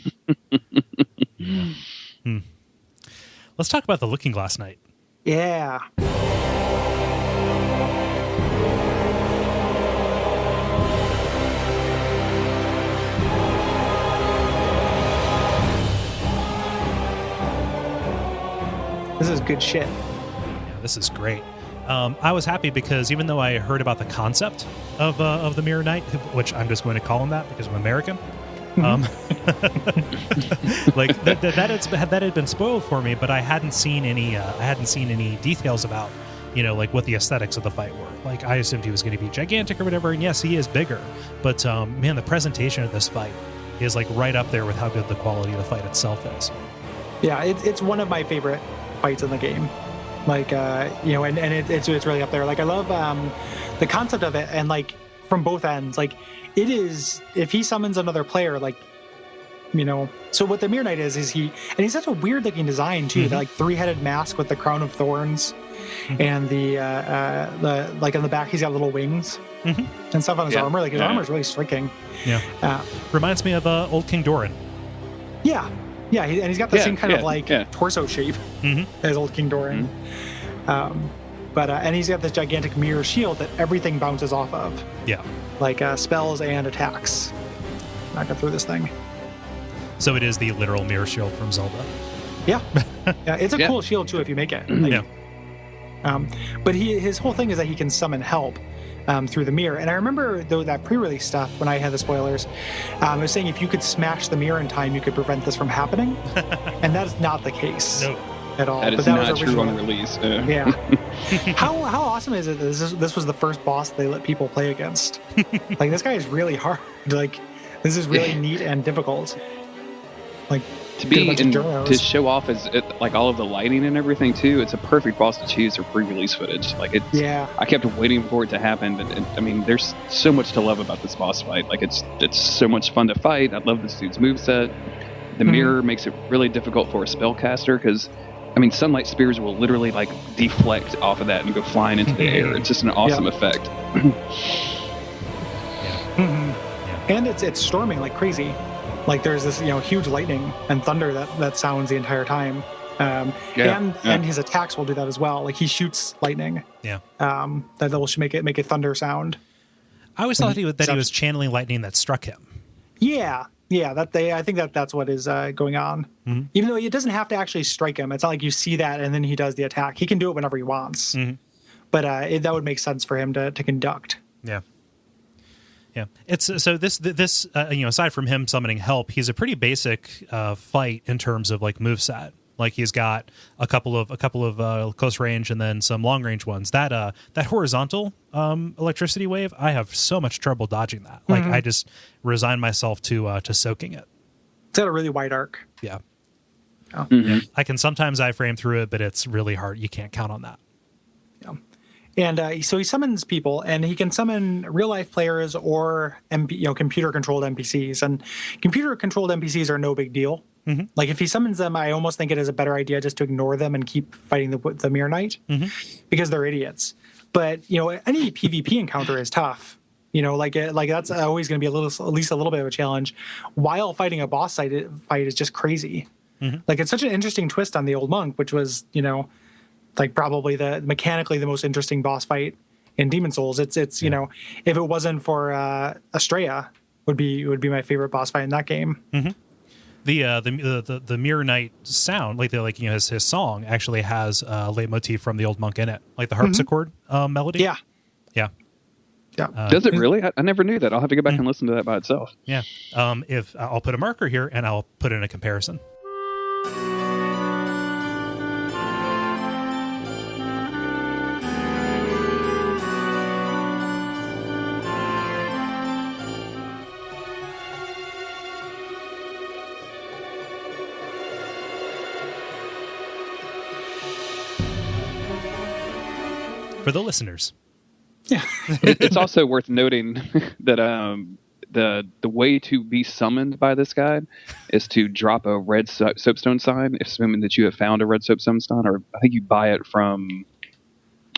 Let's talk about the Looking Glass Knight. Yeah. This is good shit. Yeah, this is great. I was happy because even though I heard about the concept of the Mirror Knight, which I'm just going to call him that because I'm American, like that had been spoiled for me, but I hadn't seen any details about like what the aesthetics of the fight were. Like I assumed he was going to be gigantic or whatever, and yes, he is bigger. But man, the presentation of this fight is like right up there with how good the quality of the fight itself is. Yeah, it's one of my favorite fights in the game. Like and it's really up there. Like I love the concept of it, and like from both ends. Like it is, if he summons another player, like so what the Mirror Knight is he's such a weird looking design too. The like 3-headed mask with the crown of thorns, and the like on the back he's got little wings and stuff on his armor. Like his armor is really striking. Yeah, reminds me of old King Doran. Yeah, and he's got the same kind of like torso shape as old King Doran. But and he's got this gigantic mirror shield that everything bounces off of. Yeah, like spells and attacks. Not gonna through this thing. So it is the literal mirror shield from Zelda. Yeah, it's a cool shield too if you make it. Like, but his whole thing is that he can summon help through the mirror. And I remember though that pre-release stuff when I had the spoilers, I was saying if you could smash the mirror in time, you could prevent this from happening, and that is not the case. No. At all. That is not true on release. Yeah. How awesome is it that this was the first boss they let people play against? Like this guy is really hard. Like this is really neat and difficult. Like to be and to show off like all of the lighting and everything too. It's a perfect boss to choose for pre-release footage. Like it's I kept waiting for it to happen, but I mean, there's so much to love about this boss fight. Like it's so much fun to fight. I love this dude's moveset. The mirror makes it really difficult for a spellcaster because, I mean, sunlight spears will literally like deflect off of that and go flying into the air. It's just an awesome effect. And it's storming like crazy. Like there's this huge lightning and thunder that sounds the entire time. And his attacks will do that as well. Like he shoots lightning. Yeah. That will make a thunder sound. I always thought he was channeling lightning that struck him. Yeah. Yeah, I think that's what is going on. Even though it doesn't have to actually strike him. It's not like you see that and then he does the attack. He can do it whenever he wants. But that would make sense for him to conduct. Yeah. Yeah. It's so this aside from him summoning help, he's a pretty basic fight in terms of like moveset. Like he's got a couple of close range and then some long range ones. That horizontal electricity wave, I have so much trouble dodging that. Like I just resign myself to soaking it. It's got a really wide arc. Yeah. Oh. Yeah. I can sometimes iframe through it, but it's really hard. You can't count on that. Yeah. And so he summons people, and he can summon real life players or computer controlled NPCs. And computer controlled NPCs are no big deal. Like if he summons them, I almost think it is a better idea just to ignore them and keep fighting the Mirror Knight because they're idiots. But any PvP encounter is tough. Like that's always going to be at least a little bit of a challenge. While fighting a boss fight is just crazy. Like it's such an interesting twist on the old monk, which was like probably mechanically the most interesting boss fight in Demon Souls. It's you know, if it wasn't for Estrella, would be my favorite boss fight in that game. Mm-hmm. The Mirror Knight sound, his song actually has a leitmotif from the old monk in it, like the harpsichord melody. Yeah. Does it really? I never knew that. I'll have to go back and listen to that by itself. Yeah. If I'll put a marker here and I'll put in a comparison. For the listeners. Yeah. It's also worth noting that the way to be summoned by this guy is to drop a red soapstone sign, assuming that you have found a red soapstone sign, or I think you buy it from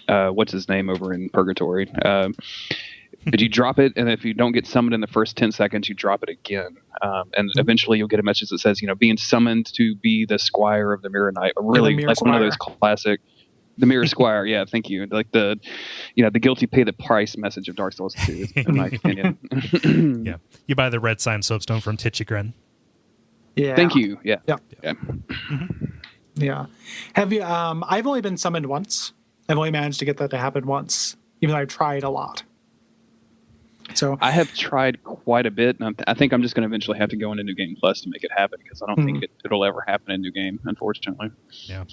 what's his name over in Purgatory. But you drop it, and if you don't get summoned in the first 10 seconds, you drop it again. And eventually you'll get a message that says, being summoned to be the Squire of the Mirror Knight. Really, like one of those classic... The Mirror Squire, yeah, thank you. Like the guilty pay the price message of Dark Souls 2, in my opinion. Yeah, you buy the red sign soapstone from Tichigren. Yeah, thank you. Yeah. Yeah. Have you? I've only been summoned once. I've only managed to get that to happen once, even though I've tried a lot. So I have tried quite a bit, and I think I'm just going to eventually have to go into New Game Plus to make it happen, because I don't think it'll ever happen in New Game, unfortunately. Yeah.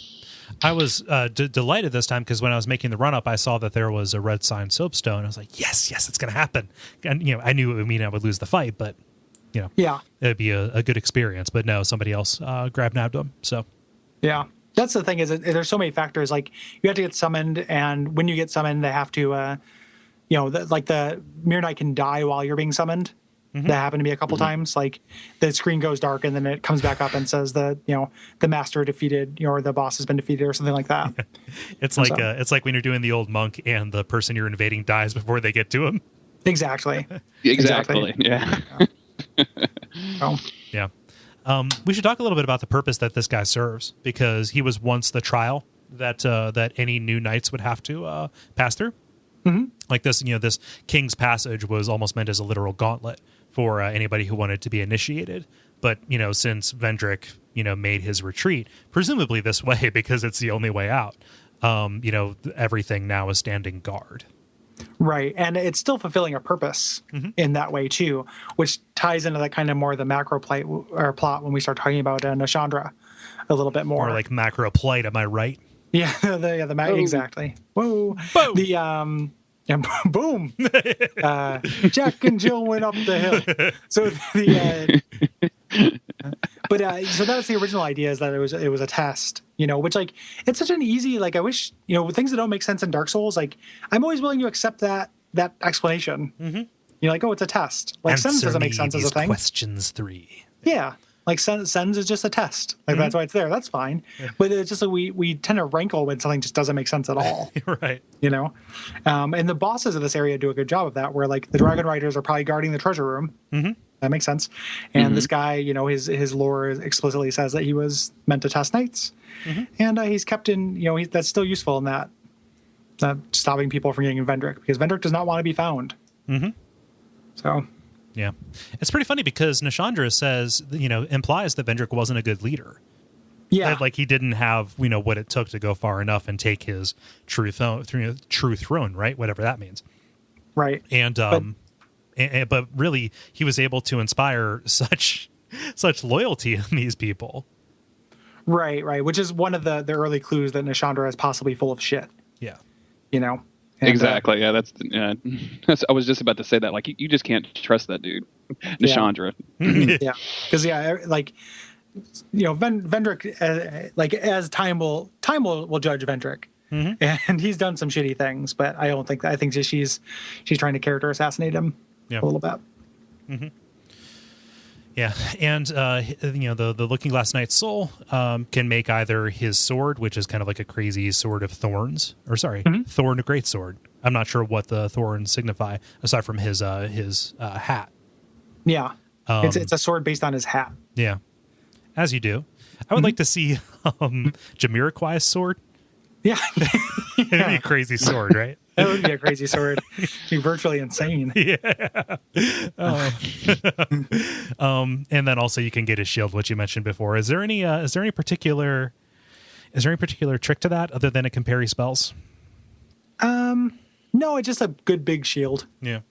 I was delighted this time because when I was making the run-up, I saw that there was a red sign soapstone. I was like, yes, it's going to happen. And, I knew it would mean I would lose the fight, but, it would be a good experience. But no, somebody else nabbed them. So, yeah. That's the thing is there's so many factors. Like, you have to get summoned, and when you get summoned, they have to, the Mirror Knight can die while you're being summoned. That happened to me a couple times. Like, the screen goes dark and then it comes back up and says the master defeated, or the boss has been defeated, or something like that. It's like when you're doing the old monk and the person you're invading dies before they get to him. Exactly. Exactly. Yeah. Yeah. We should talk a little bit about the purpose that this guy serves, because he was once the trial that any new knights would have to pass through. Mm-hmm. Like this, this King's Passage was almost meant as a literal gauntlet for anybody who wanted to be initiated. But, since Vendrick, made his retreat, presumably this way, because it's the only way out, everything now is standing guard. Right. And it's still fulfilling a purpose in that way, too, which ties into that kind of more the macro plot when we start talking about Nashandra a little bit more. More like macro plight, am I right? Yeah, exactly. Whoa. Boom. Boom. Jack and Jill went up the hill. So so that's the original idea, is that it was a test, which, like, it's such an easy, like, I wish, things that don't make sense in Dark Souls, like, I'm always willing to accept that explanation. You're like, oh, it's a test. Like, Sens doesn't make sense as a thing. Questions 3. Yeah. Like, Sens is just a test. Like, that's why it's there. That's fine. Yeah. But it's just like we tend to rankle when something just doesn't make sense at all. Right. And the bosses of this area do a good job of that, where, like, the Dragon Riders are probably guarding the treasure room. That makes sense. And this guy, his lore explicitly says that he was meant to test knights. And he's kept in, that's still useful in that stopping people from getting Vendrick, because Vendrick does not want to be found. So... Yeah. It's pretty funny because Nashandra says, implies that Vendrick wasn't a good leader. Yeah. Like, he didn't have, what it took to go far enough and take his true throne, right? Whatever that means. Right. And, but really, he was able to inspire such loyalty in these people. Right. Which is one of the early clues that Nashandra is possibly full of shit. Yeah. And, exactly. I was just about to say that. Like, you just can't trust that dude, Nashandra. Yeah. Because Vendrick, like, as time will judge Vendrick, and he's done some shitty things. But I think she's trying to character assassinate him a little bit. Yeah, and the Looking Glass Knight's soul can make either his sword, which is kind of like a crazy sword of thorns, or thorn greatsword. I'm not sure what the thorns signify aside from his hat. Yeah, it's a sword based on his hat. Yeah, as you do. I would like to see Jamiroquai's sword. Yeah, it'd be a crazy sword, right? That would be a crazy sword. Be virtually insane. Yeah. And then also you can get his shield, which you mentioned before. Is there any particular trick to that other than it can parry spells? No, it's just a good big shield. Yeah.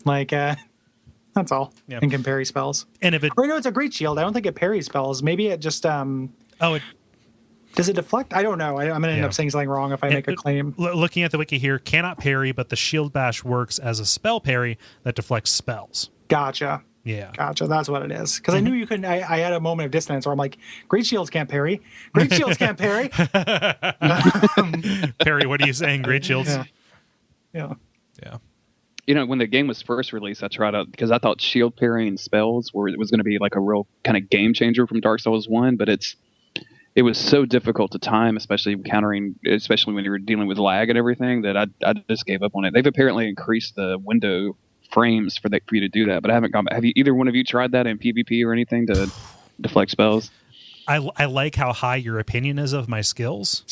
Like, that's all. Yeah. And can parry spells. And if it, or no, it's a great shield. I don't think it parries spells. Maybe it just does it deflect? I don't know. I'm going to end up saying something wrong if I make a claim. Looking at the wiki here, cannot parry, but the shield bash works as a spell parry that deflects spells. Gotcha. Yeah. Gotcha. That's what it is. Because I knew you couldn't. I had a moment of dissonance where I'm like, great shields can't parry. Great shields can't parry. Perry, what are you saying? Great shields? Yeah. When the game was first released, I tried out because I thought shield parrying spells was going to be like a real kind of game changer from Dark Souls 1, but it was so difficult to time, especially when you were dealing with lag and everything, that I just gave up on it. They've apparently increased the window frames for you to do that, but I haven't gone. Have you either one of you tried that in PvP or anything to deflect spells? I like how high your opinion is of my skills.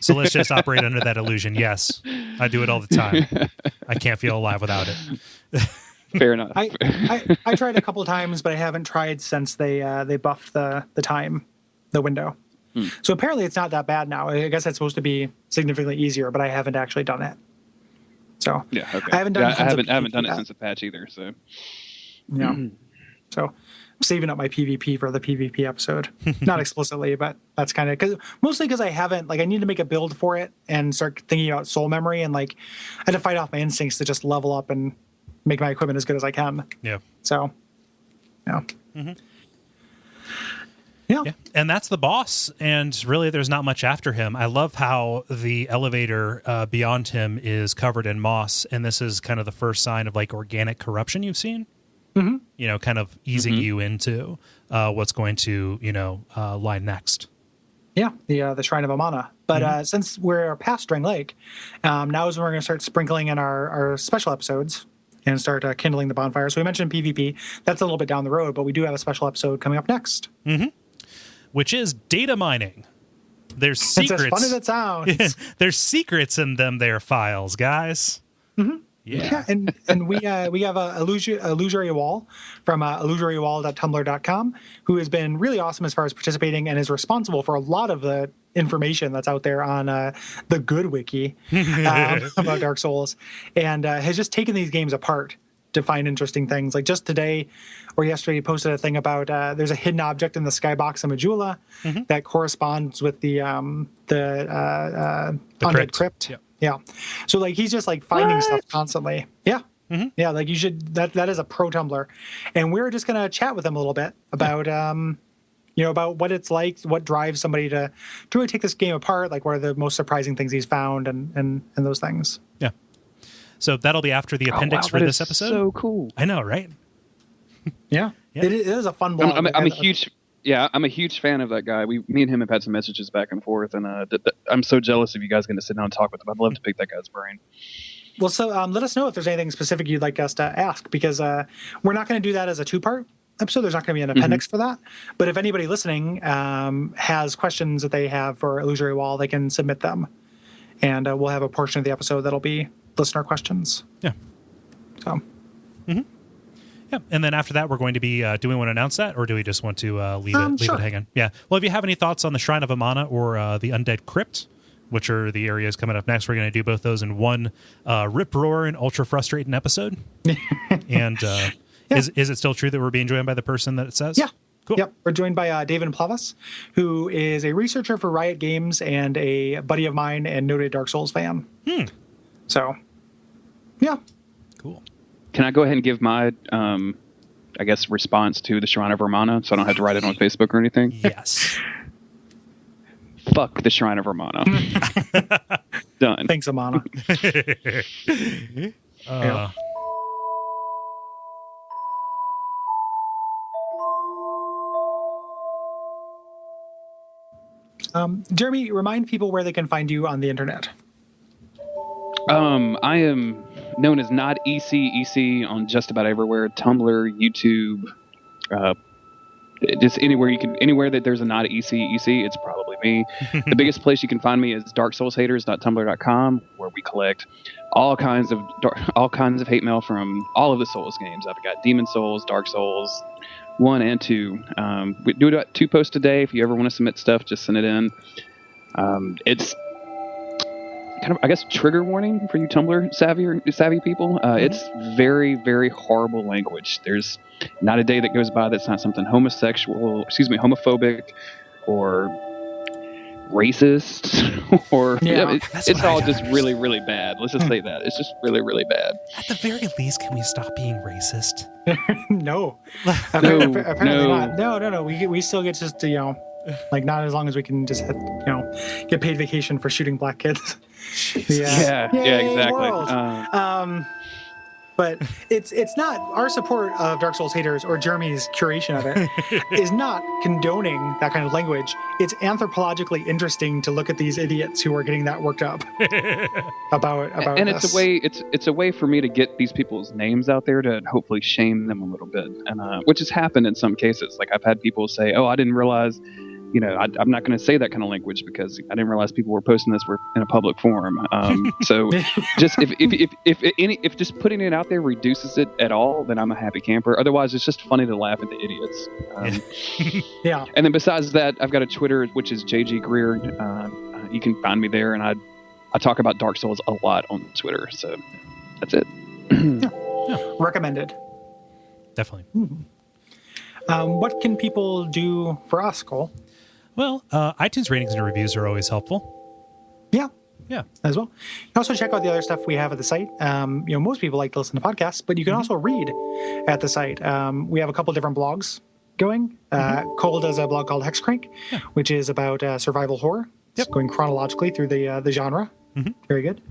So let's just operate under that illusion. Yes, I do it all the time. I can't feel alive without it. Fair enough. I tried a couple of times, but I haven't tried since they buffed the time, the window. So apparently it's not that bad now. I guess it's supposed to be significantly easier, but I haven't actually done it. So yeah, okay. I haven't done. I haven't done it since the patch either. So yeah. So I'm saving up my PvP for the PvP episode. Not explicitly, but that's kind of mostly because I haven't, I need to make a build for it and start thinking about soul memory, and I had to fight off my instincts to just level up and make my equipment as good as I can. Yeah. So, yeah. Mm-hmm. Yeah. And that's the boss. And really, there's not much after him. I love how the elevator beyond him is covered in moss. And this is kind of the first sign of organic corruption you've seen. Mm-hmm. Kind of easing you into what's going to, lie next. Yeah, the Shrine of Amana. But since we're past Drangleic, now is when we're going to start sprinkling in our special episodes and start kindling the bonfire. So we mentioned PvP. That's a little bit down the road, but we do have a special episode coming up next. Mm-hmm. Which is data mining. There's secrets. It's as fun as it sounds. There's secrets in them there files, guys. Mm-hmm. Yeah. And we have a illusory wall from illusorywall.tumblr.com, who has been really awesome as far as participating and is responsible for a lot of the information that's out there on the good wiki about Dark Souls, and has just taken these games apart to find interesting things. Like just today or yesterday, he posted a thing about there's a hidden object in the skybox of Majula that corresponds with the Undead Crypt. Yep. Yeah. So he's just finding stuff constantly. Yeah. Mm-hmm. Yeah. You should, that is a pro Tumblr. And we're just going to chat with him a little bit about, about what it's like, what drives somebody to really take this game apart. What are the most surprising things he's found and those things. Yeah. So that'll be after the appendix for this episode. So cool. I know, right? Yeah. It is a fun blog. I'm a huge fan of that guy. Me and him have had some messages back and forth, and I'm so jealous of you guys getting to sit down and talk with him. I'd love to pick that guy's brain. Well, so let us know if there's anything specific you'd like us to ask, because we're not going to do that as a two-part episode. There's not going to be an appendix for that. But if anybody listening has questions that they have for Illusory Wall, they can submit them, and we'll have a portion of the episode that'll be listener questions. Yeah. So. Mm-hmm. Yeah, and then after that, we're going to be, do we want to announce that, or do we just want to leave it hanging? Yeah. Well, if you have any thoughts on the Shrine of Amana or the Undead Crypt, which are the areas coming up next, we're going to do both those in one rip-roaring, ultra-frustrating episode. And is it still true that we're being joined by the person that it says? Yeah. Cool. Yep. We're joined by David Plavas, who is a researcher for Riot Games and a buddy of mine and noted Dark Souls fan. So, yeah. Cool. Can I go ahead and give my, response to the Shrine of Amana, so I don't have to write it on Facebook or anything? Yes. Fuck the Shrine of Amana. Done. Thanks, Amana. Yeah. Jeremy, remind people where they can find you on the internet. I am known as Not EC on just about everywhere: Tumblr, YouTube, just anywhere that there's a not EC, it's probably me. The biggest place you can find me is darksoulshaters.tumblr.com, where we collect all kinds of hate mail from all of the Souls games. I've got Demon Souls, Dark Souls 1 and 2. We do about 2 posts a day. If you ever want to submit stuff, just send it in. It's kind of, I guess, trigger warning for you Tumblr savvy people. It's very, very horrible language. There's not a day that goes by that's not something homophobic, or racist, or it's all just really, really bad. Let's just say that it's just really, really bad. At the very least, can we stop being racist? No. Apparently not. No. We still get just like, not as long as we can just get paid vacation for shooting black kids. Yeah, exactly. But it's not our support of Dark Souls haters or Jeremy's curation of it is not condoning that kind of language. It's anthropologically interesting to look at these idiots who are getting that worked up about and this. it's a way for me to get these people's names out there to hopefully shame them a little bit, and which has happened in some cases. Like, I've had people say, "Oh, I didn't realize." I'm not going to say that kind of language because I didn't realize people were posting this in a public forum. So just if just putting it out there reduces it at all, then I'm a happy camper. Otherwise, it's just funny to laugh at the idiots. Yeah. And then besides that, I've got a Twitter, which is JG Greer. You can find me there, and I talk about Dark Souls a lot on Twitter. So that's it. Recommended. Definitely. What can people do for us, Kole? Well, iTunes ratings and reviews are always helpful. Yeah, as well. You can also check out the other stuff we have at the site. Most people like to listen to podcasts, but you can also read at the site. We have a couple different blogs going. Kole does a blog called Hexcrank, which is about survival horror. It's going chronologically through the genre. Very good.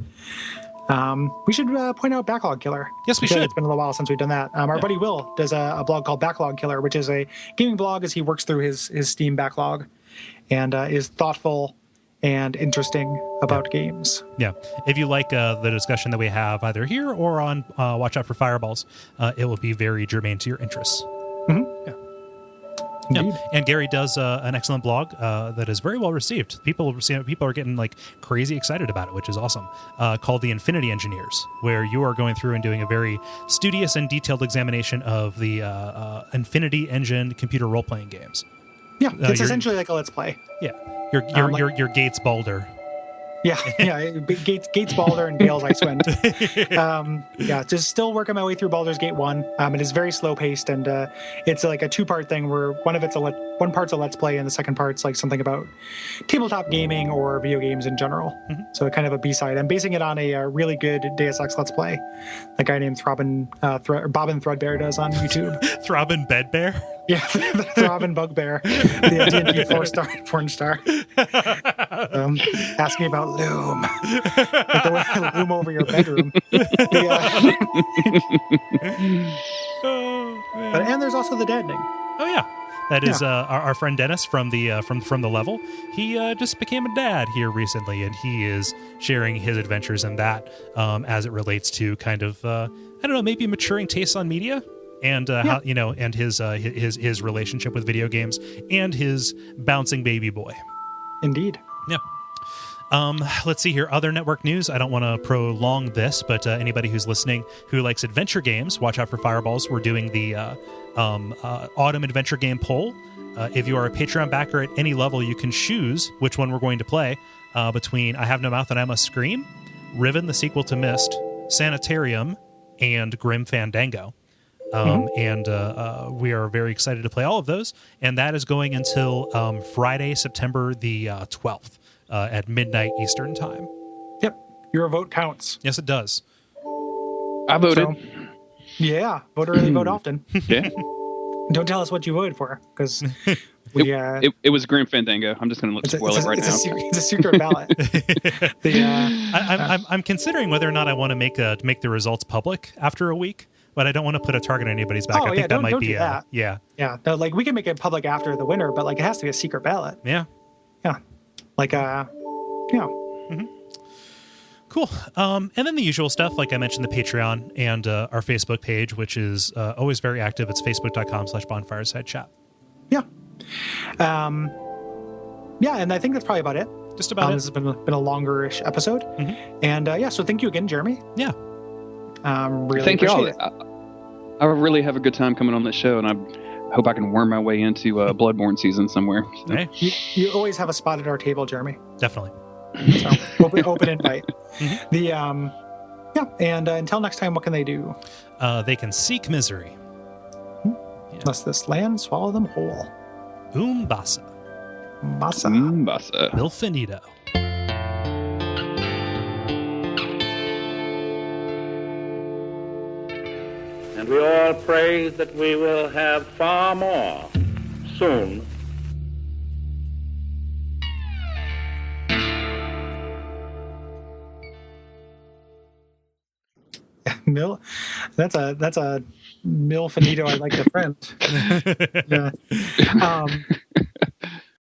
We should point out Backlog Killer. Yes, we should. It's been a little while since we've done that. Our buddy Will does a blog called Backlog Killer, which is a gaming blog as he works through his Steam backlog and is thoughtful and interesting about games. Yeah. If you like the discussion that we have either here or on Watch Out for Fireballs, it will be very germane to your interests. Yeah. And Gary does an excellent blog that is very well received. People are getting like crazy excited about it, which is awesome. Called The Infinity Engineers, where you are going through and doing a very studious and detailed examination of the Infinity Engine computer role-playing games. Yeah, it's essentially like a Let's Play. Yeah, your Gates Balder. Yeah, Gates Balder and Bale's Icewind. Just still working my way through Baldur's Gate 1. It is very slow paced, and it's like a 2-part thing where one part's a Let's Play and the second part's like something about tabletop gaming or video games in general. So kind of a B-side. I'm basing it on a really good Deus Ex Let's Play a guy named Bobbin Threadbare does on YouTube. Throbbin Bedbear? Yeah, the Throbbin Bugbear, the D&D 4-star porn star. Ask me about Loom. Like the way I loom over your bedroom. And there's also The Deadening. Oh, yeah. That is our friend Dennis from the from the level. He just became a dad here recently, and he is sharing his adventures in that as it relates to kind of maybe maturing tastes on media, and how, and his relationship with video games and his bouncing baby boy. Indeed. Yeah. Let's see here. Other network news. I don't want to prolong this, but anybody who's listening who likes adventure games, watch out for Fireballs. We're doing the Autumn Adventure Game poll. If you are a Patreon backer at any level, you can choose which one we're going to play between I Have No Mouth and I Must Scream, Riven, the sequel to Myst, Sanitarium, and Grim Fandango. And we are very excited to play all of those. And that is going until Friday, September the 12th. At midnight Eastern time. Yep. Your vote counts. Yes, it does. I voted. So, vote early, vote often. Yeah. Don't tell us what you voted for, because it was Grim Fandango. I'm just going to spoil it right now. It's a secret ballot. I'm considering whether or not I want to make the results public after a week, but I don't want to put a target on anybody's back. I think that might be that. Yeah. No, like we can make it public after the winner, but like it has to be a secret ballot. Yeah. Cool. And then the usual stuff, like I mentioned, the Patreon and our Facebook page, which is always very active. It's facebook.com/bonfireside chat. Yeah. Yeah, and I think that's probably about it. Just about This has been a longer-ish episode. And so thank you again, Jeremy. Yeah. Really Thank you all. appreciate it. I really have a good time coming on this show, and I hope I can worm my way into Bloodborne season somewhere. Hey, You always have a spot at our table, Jeremy. definitely. So open invite. And until next time, what can they do? They can seek misery. Lest this land swallow them whole. Basa. Masa. Basa. Bil finito. And we all pray that we will have far more soon. Mil, that's a mil finito. I'd like to friend. Yeah.